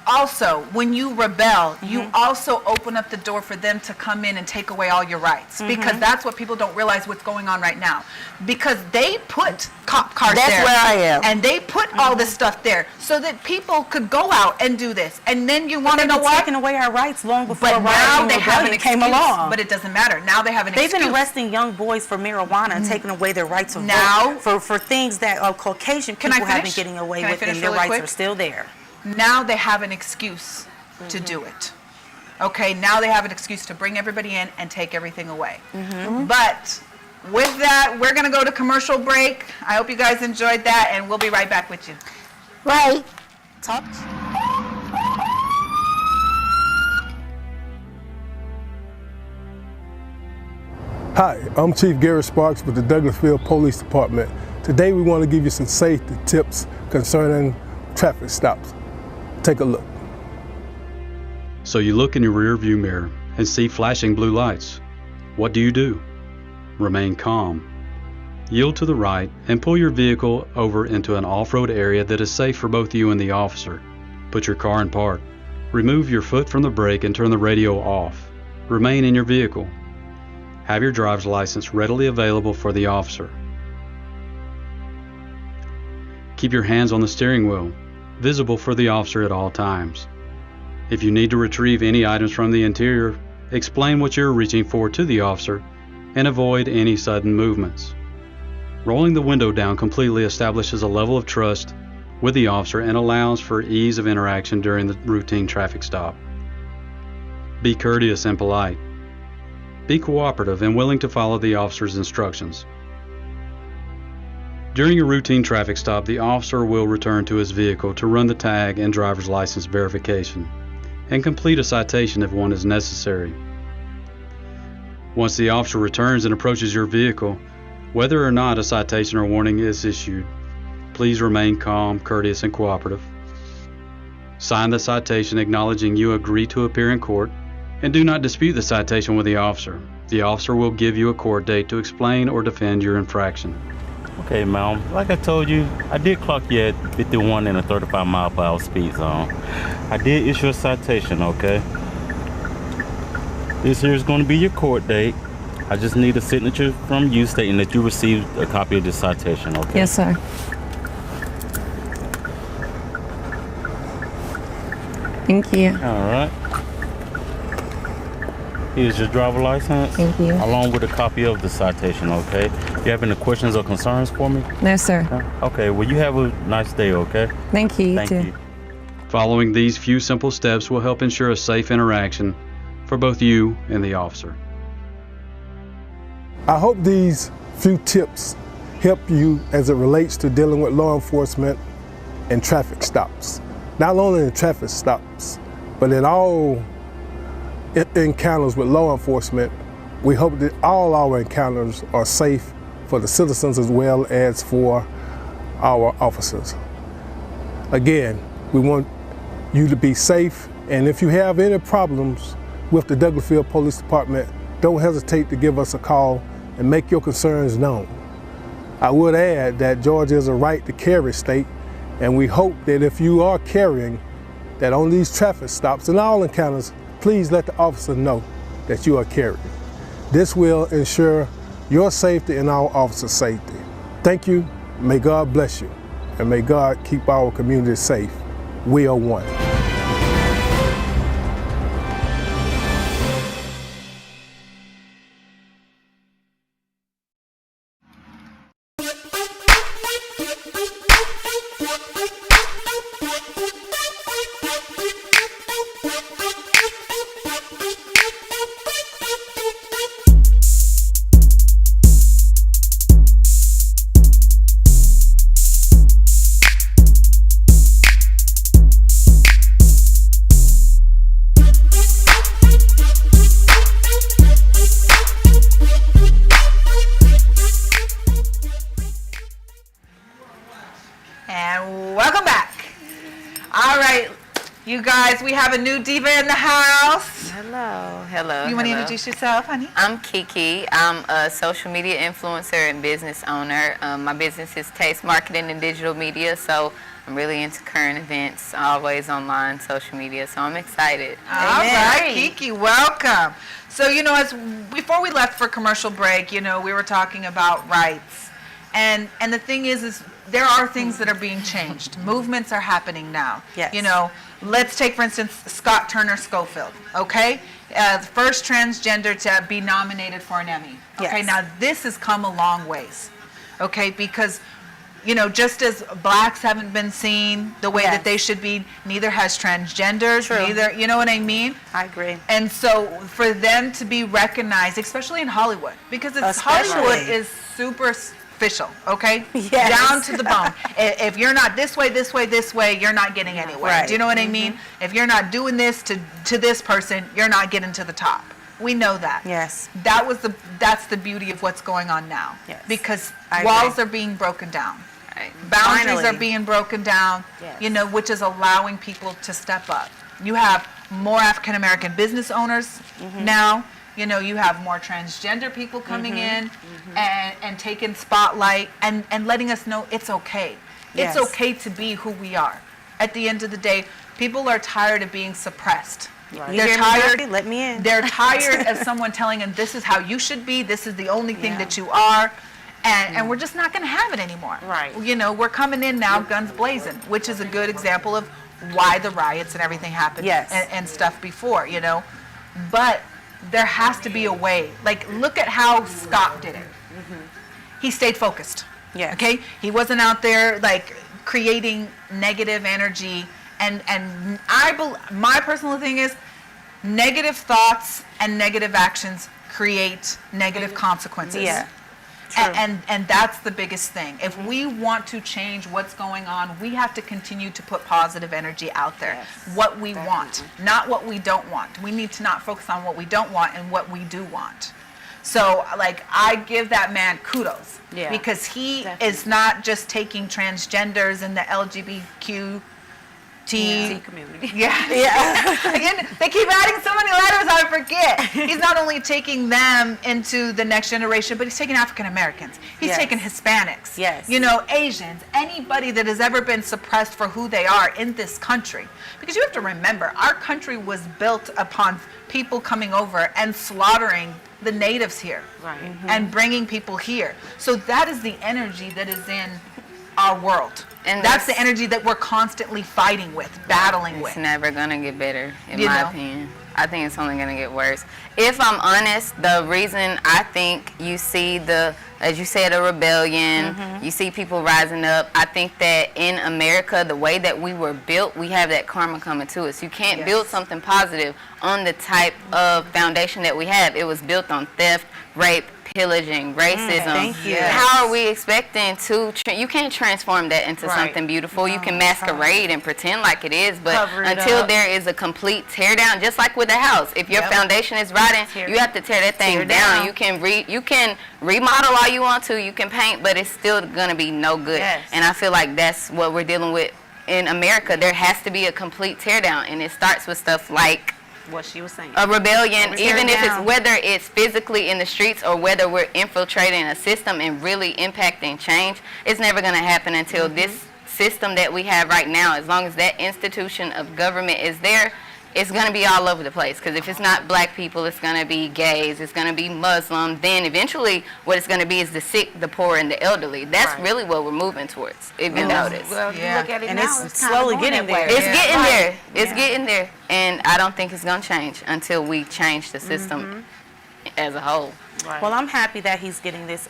also, when you rebel, you also open up the door for them to come in and take away all your rights. Because that's what people don't realize what's going on right now. Because they put cop cars That's there. where I am. And they put all this stuff there so that people could go out and do this. And then you want to They've know been what? taking away our rights long before But now rioting they and have an rebellion excuse. came along. But it doesn't matter. Now they have an They've excuse. been arresting young boys for marijuana and taking away their rights of Now- vote for things that Caucasian Can I people have been finish? getting away Can I with, finish and their really rights quick? are still there. Now they have an excuse to do it. Okay, now they have an excuse to bring everybody in and take everything away. But with that, we're going to go to commercial break. I hope you guys enjoyed that, and we'll be right back with you. Right. Talk. Hi, I'm Chief Gary Sparks with the Douglasville Police Department. Today we want to give you some safety tips concerning traffic stops. Take a look. So you look in your rearview mirror and see flashing blue lights. What do? Remain calm. Yield to the right and pull your vehicle over into an off-road area that is safe for both you and the officer. Put your car in park. Remove your foot from the brake and turn the radio off. Remain in your vehicle. Have your driver's license readily available for the officer. Keep your hands on the steering wheel, visible for the officer at all times. If you need to retrieve any items from the interior, explain what you're reaching for to the officer and avoid any sudden movements. Rolling the window down completely establishes a level of trust with the officer and allows for ease of interaction during the routine traffic stop. Be courteous and polite. Be cooperative and willing to follow the officer's instructions. During a routine traffic stop, the officer will return to his vehicle to run the tag and driver's license verification and complete a citation if one is necessary. Once the officer returns and approaches your vehicle, whether or not a citation or warning is issued, please remain calm, courteous, and cooperative. Sign the citation acknowledging you agree to appear in court, and do not dispute the citation with the officer. The officer will give you a court date to explain or defend your infraction. Okay, ma'am. Like I told you, I did clock you at 51 in a 35 mile per hour speed zone. I did issue a citation, okay? This here is going to be your court date. I just need a signature from you stating that you received a copy of this citation, okay? Yes, sir. Thank you. All right. Here's your driver license. Thank you. Along with a copy of the citation, okay? You have any questions or concerns for me? No, sir. Okay, well, you have a nice day, okay? Thank you. Thank you. Following these few simple steps will help ensure a safe interaction for both you and the officer. I hope these few tips help you as it relates to dealing with law enforcement and traffic stops. Not only in traffic stops, but in all encounters with law enforcement. We hope that all our encounters are safe for the citizens as well as for our officers. Again, we want you to be safe, and if you have any problems with the Douglasville Police Department, don't hesitate to give us a call and make your concerns known. I would add that Georgia is a right to carry state, and we hope that if you are carrying, that on these traffic stops and all encounters, please let the officer know that you are carrying. This will ensure your safety and our officers' safety. Thank you, may God bless you, and may God keep our community safe. We are one. And welcome back. All right, you guys, we have a new diva in the house. Hello. You want to introduce yourself, honey? I'm Kiki. I'm a social media influencer and business owner. My business is Taste Marketing and Digital Media, so I'm really into current events, always online, social media, so I'm excited. All right, Kiki, welcome. So, you know, before we left for commercial break, you know, we were talking about rights. And the thing is there are things that are being changed. Movements are happening now. Yes. You know, let's take, for instance, Scott Turner Schofield, okay? The first transgender to be nominated for an Emmy. Okay, Yes. now this has come a long ways, okay? Because, you know, just as blacks haven't been seen the way that they should be, neither has transgenders, neither, you know what I mean? I agree. And so for them to be recognized, especially in Hollywood, because Hollywood is superficial, okay? Yes. Down to the bone. If you're not this way, you're not getting anywhere. Right. Do you know what I mean? If you're not doing this to this person, you're not getting to the top. We know that. Yes. That's the beauty of what's going on now. Yes. Because I walls agree. are being broken down. Right. Boundaries Finally. are being broken down, Yes. you know, which is allowing people to step up. You have more African American business owners now. You know, you have more transgender people coming in and taking spotlight and letting us know it's okay. Yes. It's okay to be who we are. At the end of the day, people are tired of being suppressed. You They're hear me, tired. Murphy? Let me in. They're tired of someone telling them this is how you should be. This is the only thing that you are. And we're just not going to have it anymore. Right. You know, we're coming in now guns blazing, which is a good example of why the riots and everything happened Yes. and stuff before, you know. But there has to be a way. Like, look at how Scott did it. He stayed focused. Yes. Okay? He wasn't out there, like, creating negative energy. And my personal thing is negative thoughts and negative actions create negative consequences. Yeah. And that's the biggest thing. If we want to change what's going on, we have to continue to put positive energy out there. Yes, what we want, not what we don't want. We need to not focus on what we don't want and what we do want. So, like, I give that man kudos. Yeah, because he is not just taking transgenders and the LGBTQ community. Again, they keep adding so many letters, I forget. He's not only taking them into the next generation, but he's taking African Americans. He's taking Hispanics. Yes. You know, Asians, anybody that has ever been suppressed for who they are in this country. Because you have to remember, our country was built upon people coming over and slaughtering the natives here. Right. And bringing people here. So that is the energy that is in our world. And that's the energy that we're constantly fighting with, battling with. It's never gonna get better, in You my know? opinion. I think it's only going to get worse. If I'm honest, the reason I think you see as you said, a rebellion, you see people rising up, I think that in America, the way that we were built, we have that karma coming to us. You can't build something positive on the type of foundation that we have. It was built on theft, rape, pillaging, racism. Thank you. How are we expecting to, you can't transform that into something beautiful. You can masquerade and pretend like it is, but until there is a complete tear down, just like with a house, if your foundation is rotting, you have to tear that thing down. You can remodel all you want to, you can paint, but it's still going to be no good. And I feel like that's what we're dealing with in America. There has to be a complete tear down, and it starts with stuff like what she was saying. A rebellion, even if it's whether it's physically in the streets or whether we're infiltrating a system and really impacting change, it's never going to happen until this system that we have right now, as long as that institution of government is there, it's going to be all over the place. Because if it's not black people, it's going to be gays, it's going to be Muslim. Then eventually what it's going to be is the sick, the poor, and the elderly. That's really what we're moving towards, if you notice. Well, you look at it And now, it's slowly getting there. It's getting there. It's getting there. And I don't think it's going to change until we change the system as a whole. Well, I'm happy that he's getting this.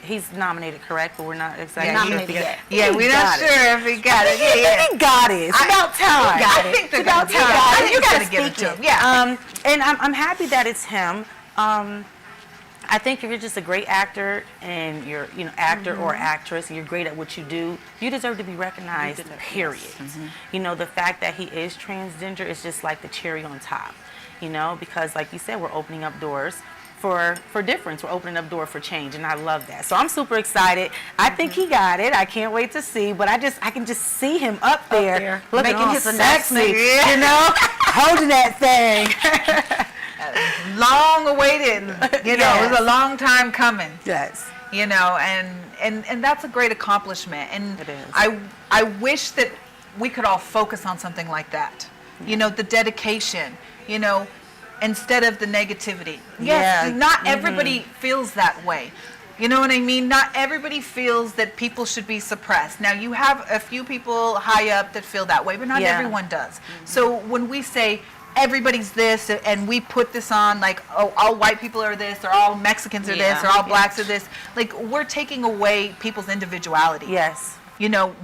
He's nominated, correct? But we're not exactly nominated yet. Yeah, we're not sure if he got it. He got it. It's about time. I think they're about time. You got to give it to him. Yeah. And I'm happy that it's him. I think if you're just a great actor and you're, actor or actress, and you're great at what you do, you deserve to be recognized, period. You know, the fact that he is transgender is just like the cherry on top, because like you said, we're opening up doors for difference. We're opening up door for change, and I love that. So I'm super excited. I think he got it. I can't wait to see, but I can just see him up there looking making all his sexy, announcement. holding that thing. Long awaited, it was a long time coming. Yes. And that's a great accomplishment. And it is. I wish that we could all focus on something like that. The dedication, instead of the negativity. Yes, not everybody feels that way. You know what I mean? Not everybody feels that people should be suppressed. Now, you have a few people high up that feel that way, but not everyone does. So when we say everybody's this and we put this on like, oh, all white people are this, or all Mexicans are this, or all blacks are this, like we're taking away people's individuality. Yes.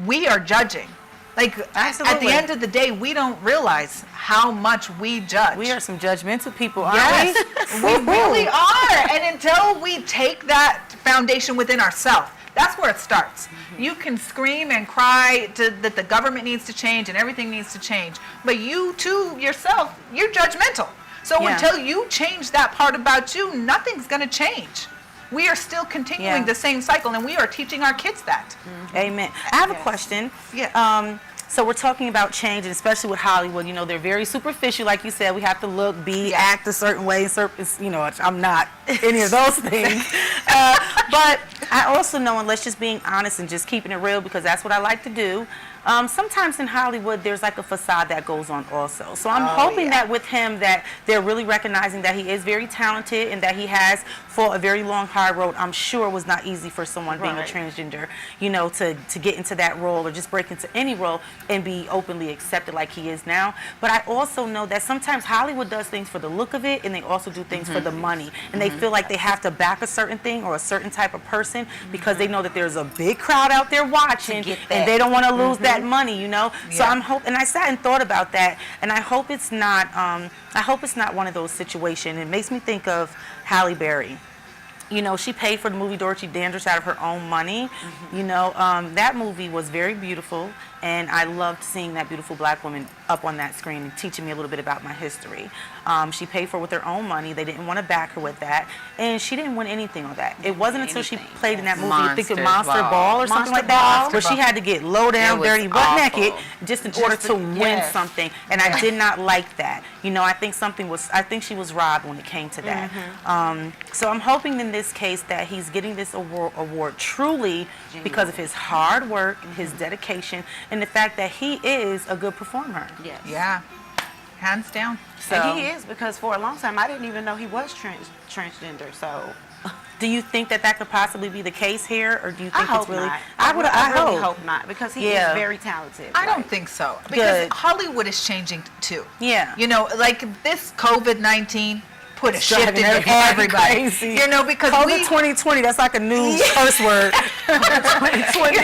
We are judging. Like, Absolutely. at the end of the day, we don't realize how much we judge. We are some judgmental people, aren't we? We really are. And until we take that foundation within ourselves, that's where it starts. You can scream and cry that the government needs to change and everything needs to change, but you too, yourself, you're judgmental. So until you change that part about you, nothing's going to change. We are still continuing the same cycle, and we are teaching our kids that. Amen. I have a question. Yeah. So we're talking about change, and especially with Hollywood, they're very superficial. Like you said, we have to look, act a certain way. I'm not any of those things. But I also know, and let's just being honest and just keeping it real, because that's what I like to do. Sometimes in Hollywood, there's like a facade that goes on also. So I'm hoping that with him that they're really recognizing that he is very talented and that he has fought a very long, hard road. I'm sure it was not easy for someone being a transgender, to get into that role or just break into any role and be openly accepted like he is now. But I also know that sometimes Hollywood does things for the look of it, and they also do things for the money. And they feel like they have to back a certain thing or a certain type of person because they know that there's a big crowd out there watching, and they don't want to lose that money, So I'm and I sat and thought about that, and I hope it's not. I hope it's not one of those situations. It makes me think of Halle Berry. She paid for the movie Dorothy Dandridge out of her own money. That movie was very beautiful, and I loved seeing that beautiful black woman up on that screen and teaching me a little bit about my history. She paid for it with her own money. They didn't want to back her with that, and she didn't win anything on that. It wasn't until she played in that movie, I think it was Monster Ball or something like that, where she had to get low down, dirty, butt naked, just in order to win something. And I did not like that. I think she was robbed when it came to that. So I'm hoping in this case that he's getting this award truly because of his hard work, his dedication, and the fact that he is a good performer. Yes. Yeah. Hands down. And he is, because for a long time I didn't even know he was transgender. So Do you think that could possibly be the case here, or do you think I hope it's really? not. I really hope not, because he is very talented. I don't think so, because Hollywood is changing too. Yeah. You know, like this COVID-19 put a It's shift driving into everybody everybody. crazy. You know, because COVID we 2020, that's like a new curse word. 2020.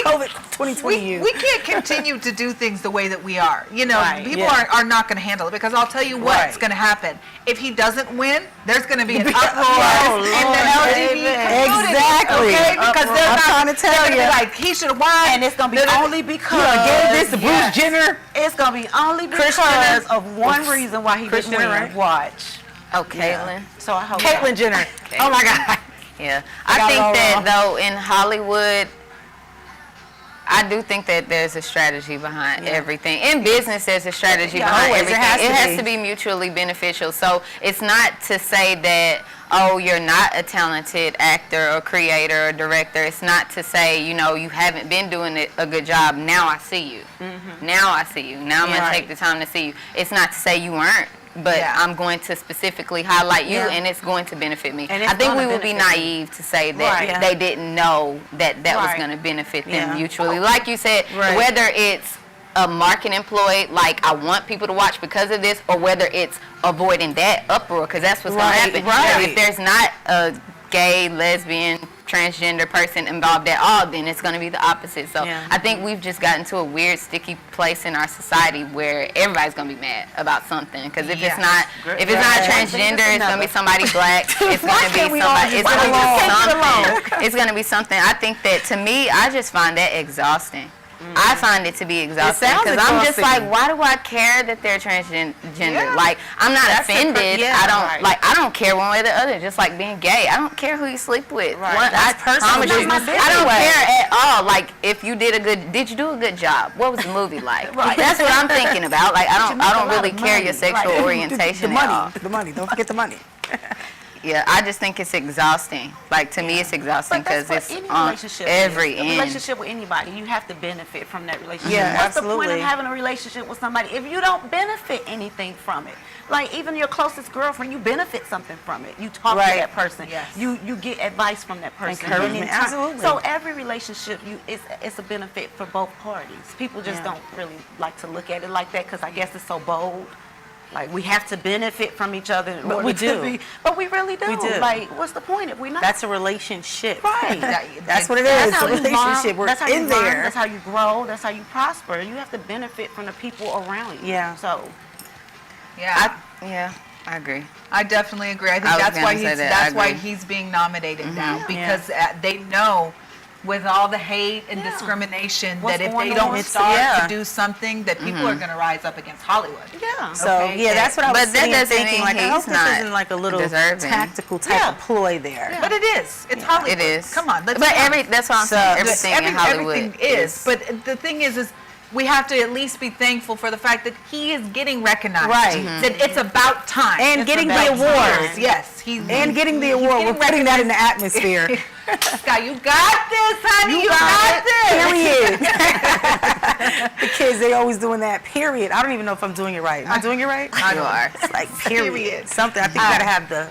COVID 2020 we can't continue to do things the way that we are. You know, Right, people yeah. are not going to handle it, because I'll tell you what's Right. going to happen. If he doesn't win, there's going to be an uproar Oh, in the Lord, LGBT community. Exactly. Okay? Because they're I'm not trying to tell they're gonna you. be like, he should have won. And it's going to be only because... You gave this to Bruce Jenner. It's going to be only Kris because Jenner. of one reason why he Kris didn't win. Jenner, right? Watch. Oh, Caitlyn. So I hope Caitlyn Jenner. Oh my God. Yeah. I I got it think all that, wrong. though, in Hollywood, I do think that there's a strategy behind everything. In business, there's a strategy behind always. There everything. has to It has be. to be mutually beneficial. So it's not to say that, oh, you're not a talented actor or creator or director. It's not to say, you know, you haven't been doing a good job. Now I see you. Now I see you. Now I'm going to take the time to see you. It's not to say you weren't, but I'm going to specifically highlight you, and it's going to benefit me. And it's I think we gonna would be benefit me. naive to say that Right. they didn't know that was Right. going to benefit them Yeah. mutually. Like you said, Right. whether it's a marketing ploy, like I want people to watch because of this, or whether it's avoiding that uproar, because that's what's going to Right, happen. right. If there's not a gay, lesbian, transgender person involved at all, then it's going to be the opposite. So Yeah. I think we've just gotten to a weird, sticky place in our society where everybody's going to be mad about something. Because if it's not, if it's not transgender, it's going to be somebody black. It's going to be somebody. It's going to be something. It's going to be something. I think that, to me, I just find that exhausting. I find it to be exhausting, sounds because I'm just exhausting. like, why do I care that they're transgender? Like, I'm not That's offended. yeah, I don't right. like. I don't care one way or the other. Just like being gay, I don't care who you sleep with. Right. That's personal promise you, business I don't anyway. care at all. Like, if you did you do a good job? What was the movie like? That's what I'm thinking about. Like, I don't really care your sexual orientation The at money. all. The money. Don't forget the money. Yeah, I just think it's exhausting. Like, to me, it's exhausting But that's because for it's any on relationship. every A end. relationship with anybody, you have to benefit from that relationship. Yeah, What's the point absolutely. of having a relationship with somebody if you don't benefit anything from it? Like, even your closest girlfriend, you benefit something from it. You talk Right. to that person. Yes. You get advice from that person. Encouragement, And in turn- absolutely. So every relationship, it's a benefit for both parties. People just Yeah. don't really like to look at it like that, because I guess it's so bold. Like, we have to benefit from each other in But order we to do. be. But we really do. We do. Like, what's the point if we're not? That's a relationship. Right. That's what it That's is. how A you relationship. learn. We're That's how you in learn. there. That's how you grow. That's how you prosper. You have to benefit from the people around you. Yeah. So Yeah. I agree. I definitely agree. I think I was that's why gonna say he's that. that's I why agree. he's being nominated now, because they know, with all the hate and discrimination, What's that if going they don't on? start Yeah. to do something, that people are going to rise up against Hollywood. yeah. So Okay, yeah, that's what I was But that sitting doesn't thinking. mean Like, I hope he's this not isn't like a little deserving. tactical type Yeah. of ploy there. But it is. It's Hollywood. It is. Come on, let's But be honest. that's what I'm So, saying. Everything in Hollywood everything is. But the thing is we have to at least be thankful for the fact that he is getting recognized. Right. That it's about time. And It's getting about the award. time. Yes. And getting the award, we're putting that in the atmosphere. Scott, you got this, honey. You got this. Period. The kids, they always doing that. Period. I don't even know if I'm doing it right. Am I doing it right? You are. It's like period. Period. Something. I think you gotta have the.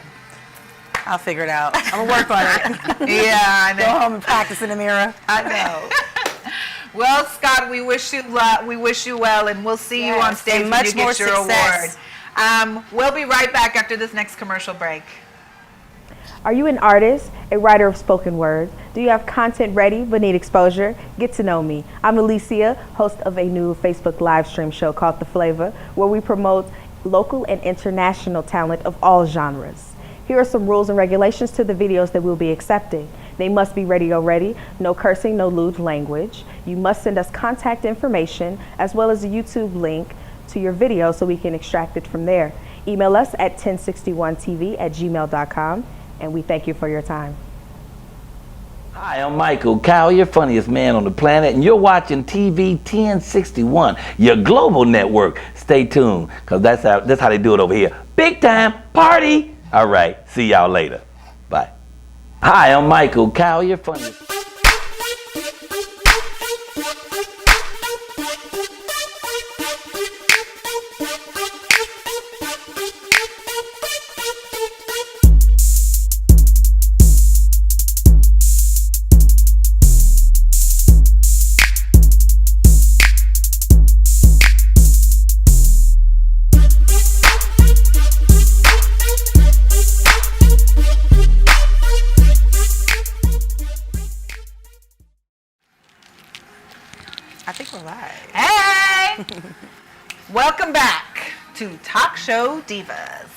I'll figure it out. I'm gonna work on it. Yeah, I Go know. home and practice in the mirror. I know. Well, Scott, we wish you well, and we'll see you on Yes, stage and when much you get more your success. award. We'll be right back after this next commercial break. Are you an artist, a writer of spoken word? Do you have content ready but need exposure? Get to know me. I'm Alicia, host of a new Facebook live stream show called The Flavor, where we promote local and international talent of all genres. Here are some rules and regulations to the videos that we'll be accepting. They must be radio ready, no cursing, no lewd language. You must send us contact information as well as a YouTube link to your video so we can extract it from there. Email us at 1061tv@gmail.com, and we thank you for your time. Hi, I'm Michael Cowell, funniest man on the planet, and you're watching TV 1061, your global network. Stay tuned, because that's how they do it over here. Big time party! All right, see y'all later. Bye. Hi, I'm Michael Cowell, funniest. to Talk Show Divas.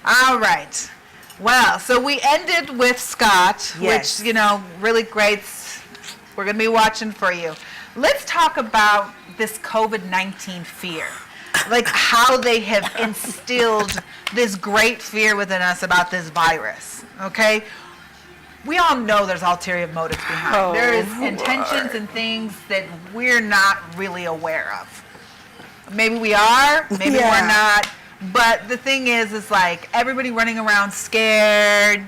All right. Well, so we ended with Scott, Yes. which, really great. We're going to be watching for you. Let's talk about this COVID-19 fear. Like how they have instilled this great fear within us about this virus, okay? We all know there's ulterior motives behind. There is intentions and things that we're not really aware of. Maybe we are, maybe we're not. But the thing is like everybody running around scared,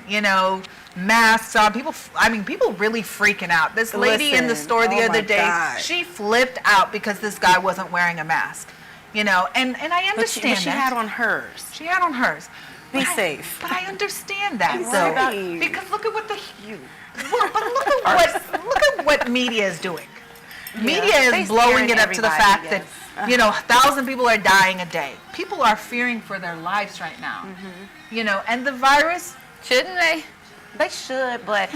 masks on. People really freaking out. This lady in the store the other day, she flipped out because this guy wasn't wearing a mask. And I understand but she that. had on hers. She had on hers. Be safe. But I understand that Right. because look at what look at what media is doing. Media is blowing it up to the fact that 1,000 people are dying a day. People are fearing for their lives right now. And the virus, Shouldn't they? They should, but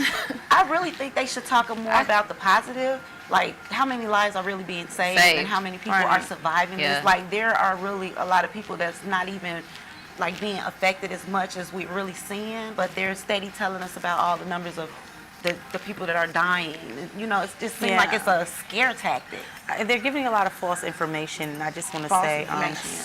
I really think they should talk more about the positive, like how many lives are really being saved and how many people are surviving this. Like there are really a lot of people that's not even like being affected as much as we're really seeing, but they're steady telling us about all the numbers of the people that are dying. It just seems like it's a scare tactic. They're giving a lot of false information, and I just want to say,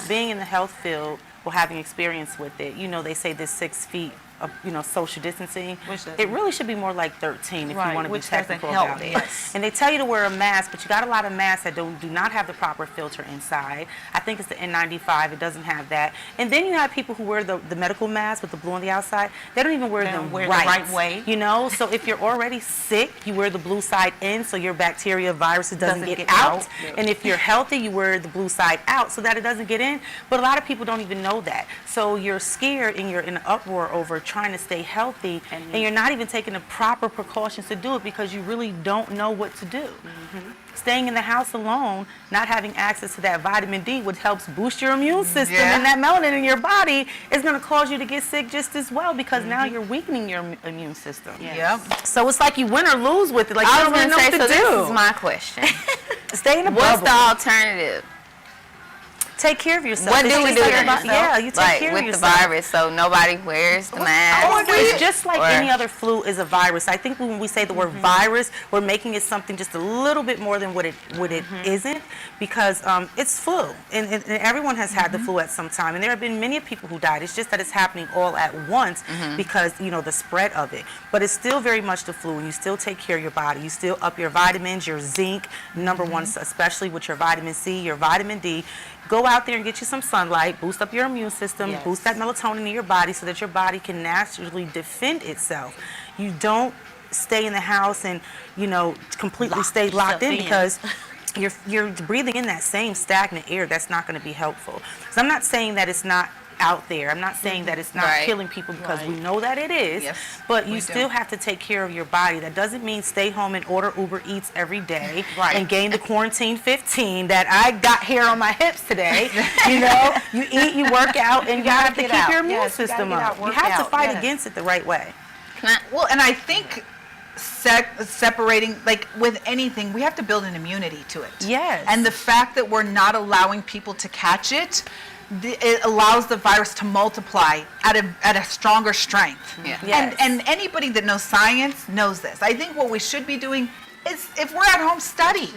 being in the health field or having experience with it, they say this 6 feet of, social distancing. It really should be more like 13 if you want to be technical about it. And they tell you to wear a mask, but you got a lot of masks that do not have the proper filter inside. I think it's the N95. It doesn't have that. And then you have people who wear the medical mask with the blue on the outside. They don't even wear them the right. right way. So if you're already sick, you wear the blue side in so your bacteria, viruses doesn't get out. And if you're healthy, you wear the blue side out so that it doesn't get in. But a lot of people don't even know that. So you're scared and you're in an uproar over trying to stay healthy, and you're not even taking the proper precautions to do it because you really don't know what to do. Staying in the house alone, not having access to that vitamin D, which helps boost your immune system, and that melanin in your body is going to cause you to get sick just as well because now you're weakening your immune system. So it's like you win or lose with it. Like I you was don't going even to know say, what to so do. this is my question. Stay in the What's bubble. the alternative? Take care of yourself. What do we do? Yeah, you take care of with yourself. the virus, so nobody wears the mask. It's just like any other flu is a virus. I think when we say the word virus, we're making it something just a little bit more than what it isn't, because it's flu, and everyone has had the flu at some time, and there have been many people who died. It's just that it's happening all at once because the spread of it. But it's still very much the flu, and you still take care of your body. You still up your vitamins, your zinc, number one, especially with your vitamin C, your vitamin D. Go out there and get you some sunlight, boost up your immune system, boost that melatonin in your body so that your body can naturally defend itself. You don't stay in the house and, completely stay locked in because you're breathing in that same stagnant air. That's not going to be helpful. So I'm not saying that it's not out there. I'm not saying that it's not killing people because we know that it is, but you still have to take care of your body. That doesn't mean stay home and order Uber Eats every day and gain the quarantine 15 that I got hair on my hips today. You eat, you work out, and you have to keep your immune system up. You have to fight against it the right way. And I think separating, like with anything, we have to build an immunity to it. Yes. And the fact that we're not allowing people to catch it, it allows the virus to multiply at a stronger strength. And anybody that knows science knows this. I think what we should be doing is, if we're at home, study.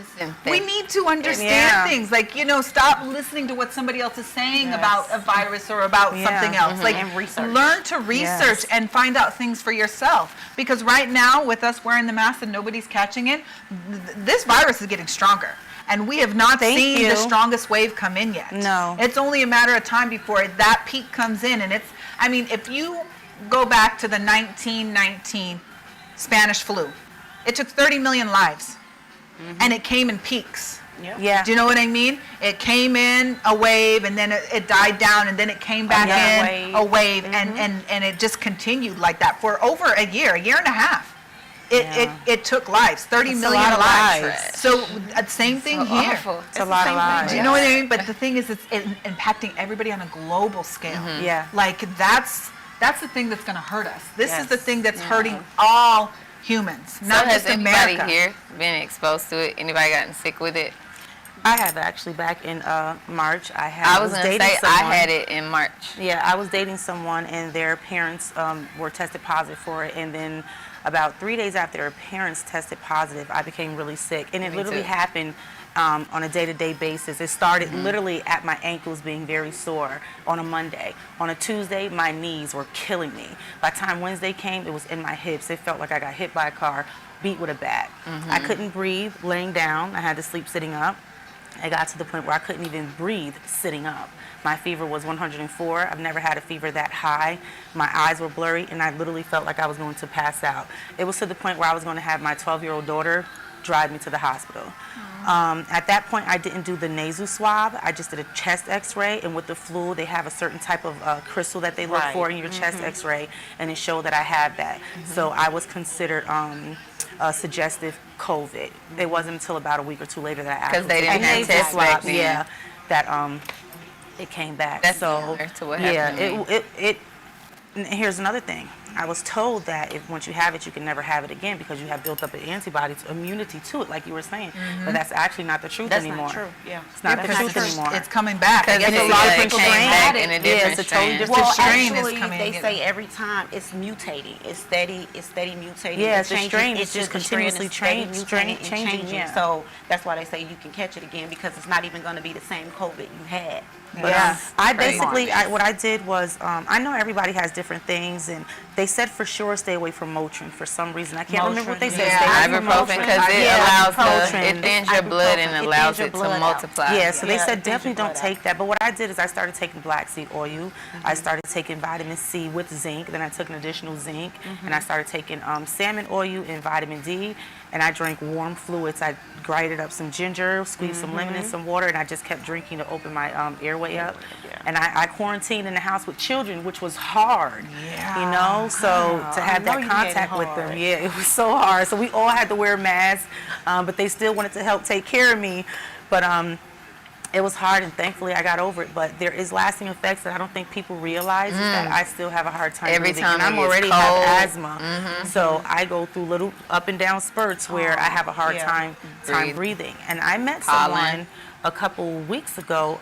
We need to understand things. Like, stop listening to what somebody else is saying about a virus or about something else. Like, and research. Learn to research and find out things for yourself. Because right now, with us wearing the mask and nobody's catching it, this virus is getting stronger. And we have not seen the strongest wave come in yet. No. It's only a matter of time before that peak comes in. And if you go back to the 1919 Spanish flu, it took 30 million lives. And it came in peaks. Yeah. Do you know what I mean? It came in a wave, and then it died down, and then it came back in a wave, and it just continued like that for over a year and a half. It took lives, 30 million lives. So same thing here. Awful. It's a lot of lives. Do you know what I mean? But the thing is, it's impacting everybody on a global scale. Like that's the thing that's going to hurt us. This is the thing that's hurting all humans, not just has America. Anybody here been exposed to it? Anybody gotten sick with it? I have actually back in March. I was gonna say I had it in March. Yeah, I was dating someone and their parents were tested positive for it, and then about 3 days after their parents tested positive, I became really sick, and it literally happened on a day-to-day basis. It started literally at my ankles being very sore on a Monday. On a Tuesday, my knees were killing me. By the time Wednesday came, it was in my hips. It felt like I got hit by a car, beat with a bat. I couldn't breathe laying down. I had to sleep sitting up. I got to the point where I couldn't even breathe sitting up. My fever was 104. I've never had a fever that high. My eyes were blurry, and I literally felt like I was going to pass out. It was to the point where I was going to have my 12-year-old daughter drive me to the hospital. At that point, I didn't do the nasal swab. I just did a chest x-ray, and with the flu, they have a certain type of crystal that they look for in your chest x-ray, and it showed that I had that. So I was considered suggestive COVID. It wasn't until about a week or two later that I actually because they didn't have test back then. Yeah, that it came back. That's so similar to what happened to me. And here's another thing. I was told that if once you have it, you can never have it again because you have built up an antibody immunity to it, like you were saying. But that's actually not the truth anymore. That's not true. Yeah, it's not the truth anymore. It's coming back. And a lot of people back in a different it's a totally different well, strain. actually, they say every time it's mutating. It's steady mutating. Yeah, it's the strain is just continuously changing. Yeah. So that's why they say you can catch it again because it's not even going to be the same COVID you had. But I basically, what I did was, I know everybody has different things, and they said for sure stay away from Motrin for some reason. I can't remember what they said. Ibuprofen because it thins your blood and allows it to multiply. Yeah, so they said definitely don't take that. But what I did is I started taking black seed oil. I started taking vitamin C with zinc. Then I took an additional zinc, and I started taking salmon oil and vitamin D. And I drank warm fluids. I grinded up some ginger, squeezed some lemon and some water, and I just kept drinking to open my airway up. And I quarantined in the house with children, which was hard, you know? So to have that contact with them, it was so hard. So we all had to wear masks, but they still wanted to help take care of me. But it was hard, and thankfully I got over it. But there is lasting effects that I don't think people realize is that I still have a hard time breathing. And I'm already have asthma, so I go through little up and down spurts where I have a hard time breathing. And I met someone a couple weeks ago.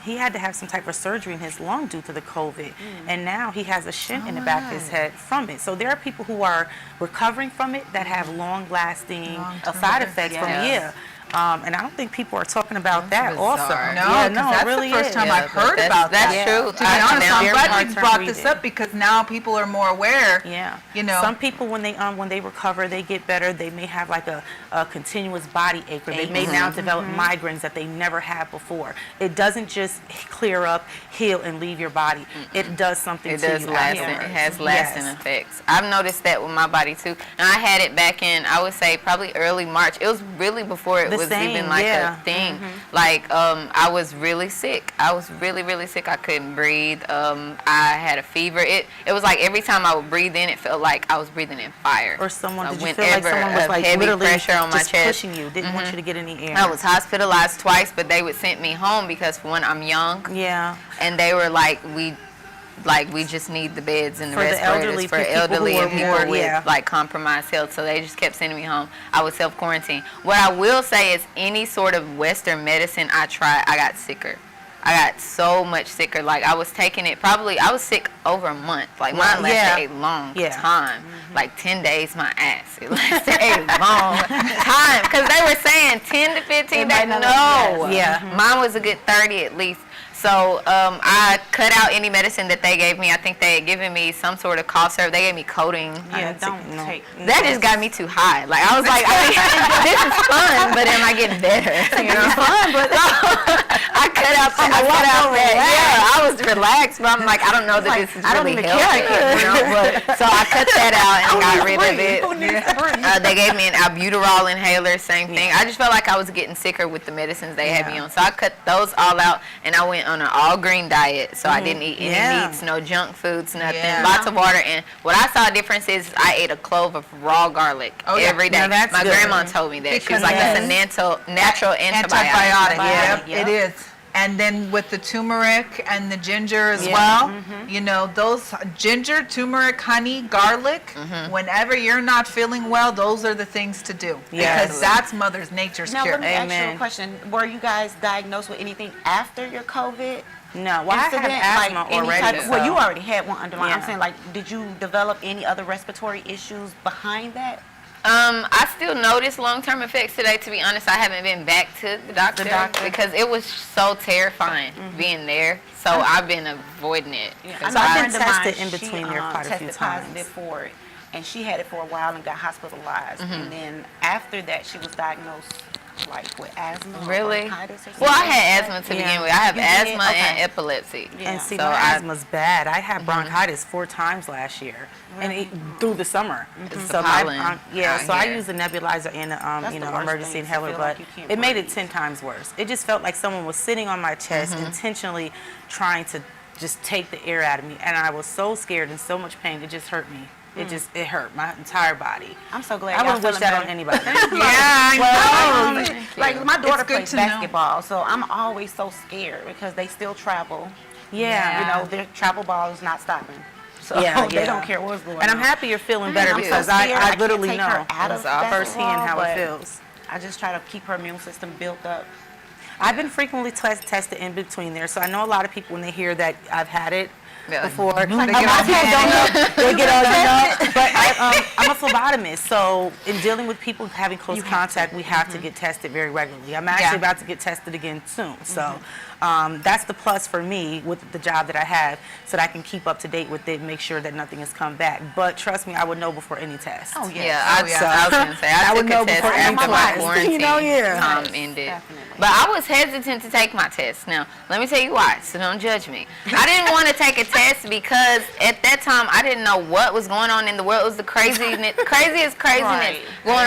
He had to have some type of surgery in his lung due to the COVID, and now he has a shunt in the back of his head from it. So there are people who are recovering from it that have long-lasting side effects from it. And I don't think people are talking about that also. No, that's really the first time I've heard about that. That's true. To be honest, I'm glad you brought this up because now people are more aware. Yeah. You know, some people when they recover, they get better. They may have like a continuous body ache, or they may now develop migraines that they never had before. It doesn't just clear up, heal, and leave your body. It does something to you. It has lasting effects. I've noticed that with my body too. And I had it back in, I would say, probably early March. It was really before it was even like a thing. Like I was really sick. I was really, really sick. I couldn't breathe. I had a fever. It was like every time I would breathe in, it felt like I was breathing in fire. Or someone, did you feel like someone was like heavy literally pressure on my just chest. pushing you, didn't want you to get any air? I was hospitalized twice, but they would send me home because for one, I'm young. Yeah. And they were like, we just need the beds and the respirators for elderly and people with like compromised health. So they just kept sending me home. I would self-quarantine. What I will say is any sort of Western medicine I tried, I got sicker. I got so much sicker. Like I was taking it I was sick over a month. Like mine lasted a long time. Like 10 days my ass. It lasted a long time. Because they were saying 10 to 15 days. No. Mine was a good 30 at least. So I cut out any medicine that they gave me. I think they had given me some sort of cough syrup. They gave me codeine. That just got me too high. Like I was like, this is fun, but am I getting better? You know? Fun, but I cut out that. Yeah, I was relaxed, but I'm like, I don't know that this is really healthy. You know? So I cut that out and got rid of it. They gave me an albuterol inhaler, same thing. I just felt like I was getting sicker with the medicines they had me on. So I cut those all out, and I went on an all green diet. So I didn't eat any meats, no junk foods, nothing. Lots of water. And what I saw a difference is I ate a clove of raw garlic every day. My grandma told me that. She was like, it's a natural antibiotic. It is. And then with the turmeric and the ginger as well, you know, those ginger, turmeric, honey, garlic, whenever you're not feeling well, those are the things to do. Yes. Because that's Mother's Nature's Now, cure. let me ask you a question. Were you guys diagnosed with anything after your COVID? No, well, I had incident? asthma any already. type of- well, you already had one underlying. I'm Yeah. saying, like, did you develop any other respiratory issues behind that? I still notice long-term effects today. To be honest, I haven't been back to the doctor, because it was so terrifying being there. So I've been avoiding it. Yeah. So I've been friend of mine, tested in she, between there quite a few tested times. positive for it, and she had it for a while and got hospitalized. And then after that, she was diagnosed like with asthma. Really? Or bronchitis or something. Well, I like had that. asthma to begin with. I have You did? asthma Okay. and epilepsy. Yeah. And see, So my I- asthma's bad. I had bronchitis 4 times last year, and through the summer. It's So the pollen out so I here. use a nebulizer and a That's you the know worst emergency thing, to inhaler, feel but like you can't it made it breathe. 10 times worse. It just felt like someone was sitting on my chest, intentionally trying to just take the air out of me, and I was so scared and so much pain. It just hurt me. It hurt my entire body. I'm so glad I y'all wouldn't wish feeling that on better. anybody. Like my daughter It's good plays to know. basketball, so I'm always so scared because they still travel. Yeah. You know, their travel ball is not stopping. So Yeah, they yeah. don't care what's going on. And I'm happy you're feeling better I'm so because scared. I can't literally take know her out of firsthand how it basketball, feels. but I just try to keep her immune system built up. I've been frequently tested in between there, so I know a lot of people when they hear that I've had it before, They get a lot all of people don't know. They get all tested? but I'm a phlebotomist, so in dealing with people having close contact, we have to get tested very regularly. I'm actually about to get tested again soon, so that's the plus for me with the job that I have, so that I can keep up to date with it and make sure that nothing has come back. But trust me, I would know before any test. Oh, yeah. Yeah, I was gonna say I would took know a test before after my anyone. quarantine You know, yeah. time ended. But I was hesitant to take my test. Now, let me tell you why, so don't judge me. I didn't want to take a test because at that time I didn't know what was going on in the world. It was the craziest craziness going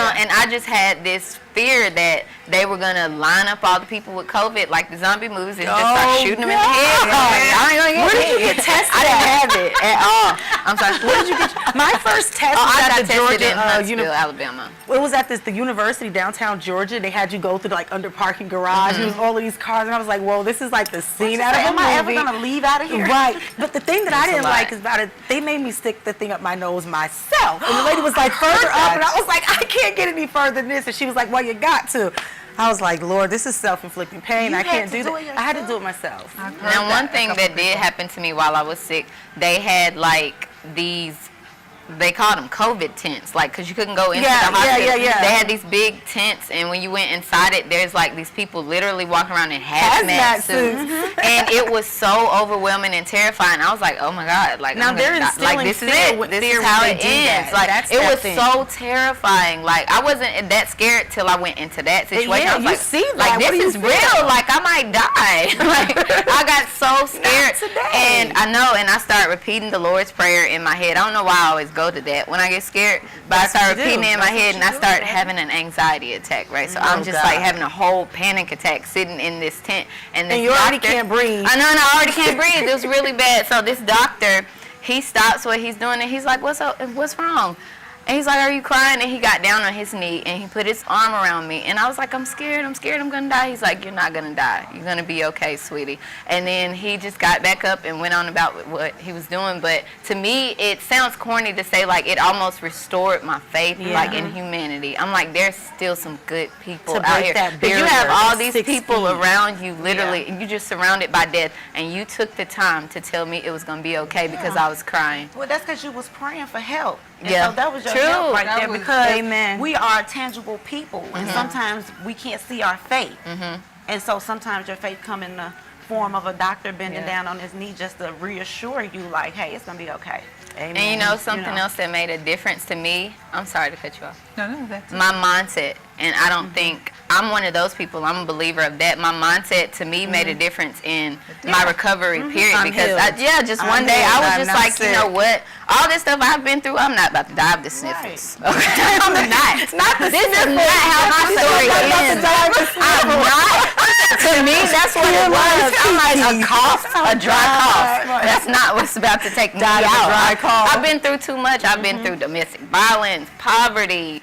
on, and I just had this fear that they were gonna line up all the people with COVID like the zombie movies and just start shooting them in the head. I ain't gonna get Where did you get tested? I didn't have it at all. I'm sorry. Where did you get? My first test was I at got the tested Georgia in Huntsville, Uni- Alabama. It was at the university downtown Georgia. They had you go through like under parking garage. It was all of these cars, and I was like, "Whoa, this is like the scene out of a Am I ever movie." gonna leave out of here? Right. But the thing that I That's a didn't lot. like is about it. They made me stick the thing up my nose myself, and the lady was like further up, and I was like, "I can't get any further than this," and she was like, "Well, you got to." I was like, Lord, this is self-inflicting pain. You I had can't to do do that. it I had to do it myself. Now, one thing that did happen to me while I was sick, they had like these, they called them COVID tents, like, because you couldn't go into the hospital. yeah. They had these big tents, and when you went inside it, there's like these people literally walking around in hazmat suits. And it was so overwhelming and terrifying. I was like, oh my God. Like, Now I'm gonna they're die. instilling Like, this is fear it. when- This fear is how when it they do ends. that. Like, That's it that was thing. so terrifying. Like, I wasn't that scared till I went into that situation. Yeah, I was you like, see that. like, What this do you is feel? real. Like, I might die. Like, I got so scared. And I know, and I start repeating the Lord's Prayer in my head. I don't know why I always go to that when I get scared, but I start repeating it in my head, and I start having an anxiety attack, right? So I'm just like having a whole panic attack sitting in this tent. And this you already doctor- can't breathe. I know, and I already can't breathe. It was really bad. So this doctor, he stops what he's doing, and he's like, what's up? What's wrong? And he's like, are you crying? And he got down on his knee, and he put his arm around me. And I was like, I'm scared, I'm gonna die. He's like, you're not gonna die. You're gonna be okay, sweetie. And then he just got back up and went on about what he was doing. But to me, it sounds corny to say, like, it almost restored my faith, like, in humanity. I'm like, there's still some good people To out break here. that But you have barrier, all the these 6 people feet. around you, literally, and you just surrounded by death. And you took the time to tell me it was gonna be okay because I was crying. Well, that's because you was praying for help. And Yeah. so that was your True. help right That there was- because Amen. we are tangible people. And sometimes we can't see our faith. And so sometimes your faith come in the form of a doctor bending down on his knee just to reassure you like, hey, it's going to be okay. Amen. And you know something else that made a difference to me? I'm sorry to cut you off. No, that's My mindset. And I don't think, I'm one of those people, I'm a believer of that. My mindset to me made a difference in my recovery period. I'm Because, healed. just I'm one day I healed. was I'm just not like, you know sick. what? All this stuff I've been through, I'm not about to die of the sniffles. Okay? I'm not. This is not how my story ends. I'm not. To me, that's what it was. I'm like a cough, a dry cough. That's not what's about to take me out. dry cough. I've been through too much. I've been through domestic violence, poverty,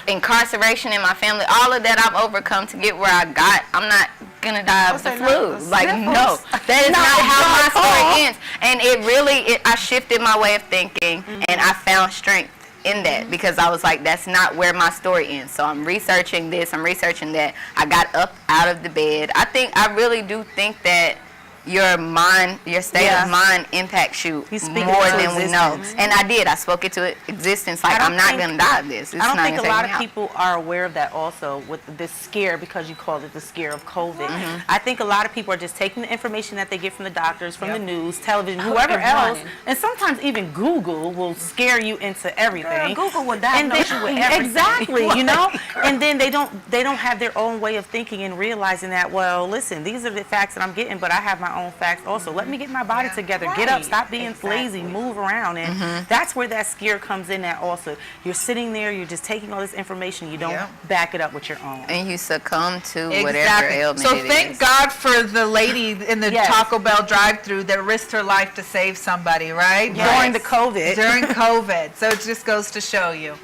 incarceration in my family, all of that I've overcome to get where I got. I'm not gonna die of the flu. Like, no, that is not how my story ends. And it really, I shifted my way of thinking, and I found strength in that because I was like, that's not where my story ends. So I'm researching this, I'm researching that. I got up out of the bed. I really do think that your mind, your state of mind impacts you more than we know. And I did. I spoke it to existence. Like, I'm not going to die of this. It's I don't not think a gonna lot take of me out. people are aware of that also with this scare, because you called it the scare of COVID. I think a lot of people are just taking the information that they get from the doctors, from the news, television, whoever else, and sometimes even Google will scare you into everything. Girl, Google will diagnose you with everything. Exactly, you know? And then they don't have their own way of thinking and realizing that, well, listen, these are the facts that I'm getting, but I have my own facts also. Let me get my body together. Get up, stop being lazy, move around. And that's where that scare comes in at also. You're sitting there, you're just taking all this information, you don't back it up with your own. And you succumb to whatever ailment So it thank is. God for the lady in the Taco Bell drive-thru that risked her life to save somebody, right? During the COVID. During COVID. So it just goes to show you.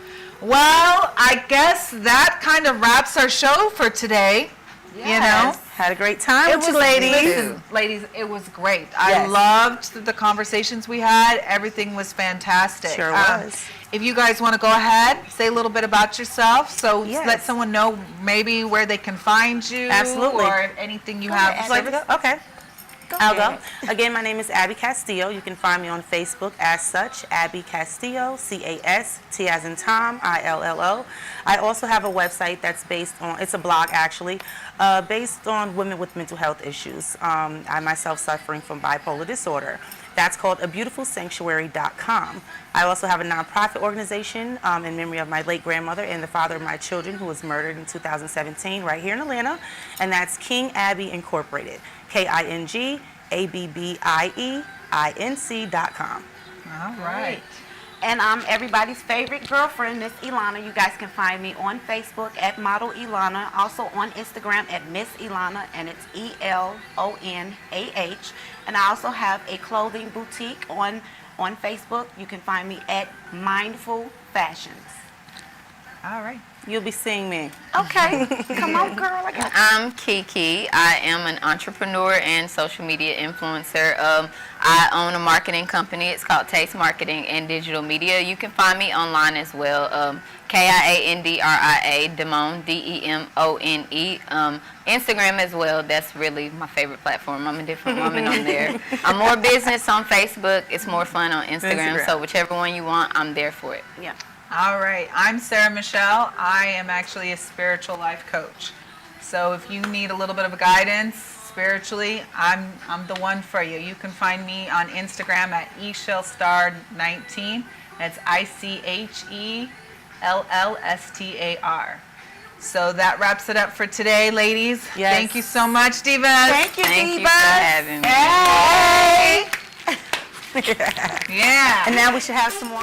Well, I guess that kind of wraps our show for today. You know? Had a great time with you, ladies, it was great. I loved the conversations we had. Everything was fantastic. Sure was. If you guys want to go ahead, say a little bit about yourself, so let someone know maybe where they can find you. Absolutely. Or anything you have. Okay. I'll go. Again, my name is Abby Castillo. You can find me on Facebook as such, Abby Castillo, C-A-S-T as in Tom, I-L-L-O. I also have a website that's based on, it's a blog actually, based on women with mental health issues. I myself suffering from bipolar disorder. That's called abeautifulsanctuary.com. I also have a nonprofit organization in memory of my late grandmother and the father of my children who was murdered in 2017 right here in Atlanta, and that's King Abby Incorporated, KingAbbyInc.com. All right. And I'm everybody's favorite girlfriend, Miss Ilana. You guys can find me on Facebook at Model Ilana, also on Instagram at Miss Ilana, and it's E-L-O-N-A-H. And I also have a clothing boutique on Facebook. You can find me at Mindful Fashions. All right. You'll be seeing me. Okay. Come on, girl. I'm Kiki. I am an entrepreneur and social media influencer. I own a marketing company. It's called Taste Marketing and Digital Media. You can find me online as well. K-I-A-N-D-R-I-A, Demone, D-E-M-O-N-E. Instagram as well. That's really my favorite platform. I'm a different woman on there. I'm more business on Facebook. It's more fun on Instagram. So whichever one you want, I'm there for it. Yeah. All right. I'm Sarah Michelle. I am actually a spiritual life coach. So if you need a little bit of guidance spiritually, I'm the one for you. You can find me on Instagram at eChellstar19. That's I-C-H-E-L-L-S-T-A-R. So that wraps it up for today, ladies. Yes. Thank you so much, Divas. Thank you, Thank Divas. you for having me. Hey! Yeah. And now we should have some more.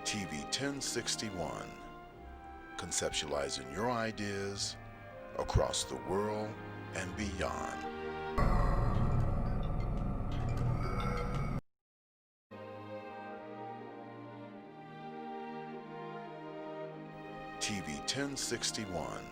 TV 1061, conceptualizing your ideas across the world and beyond. TV 1061.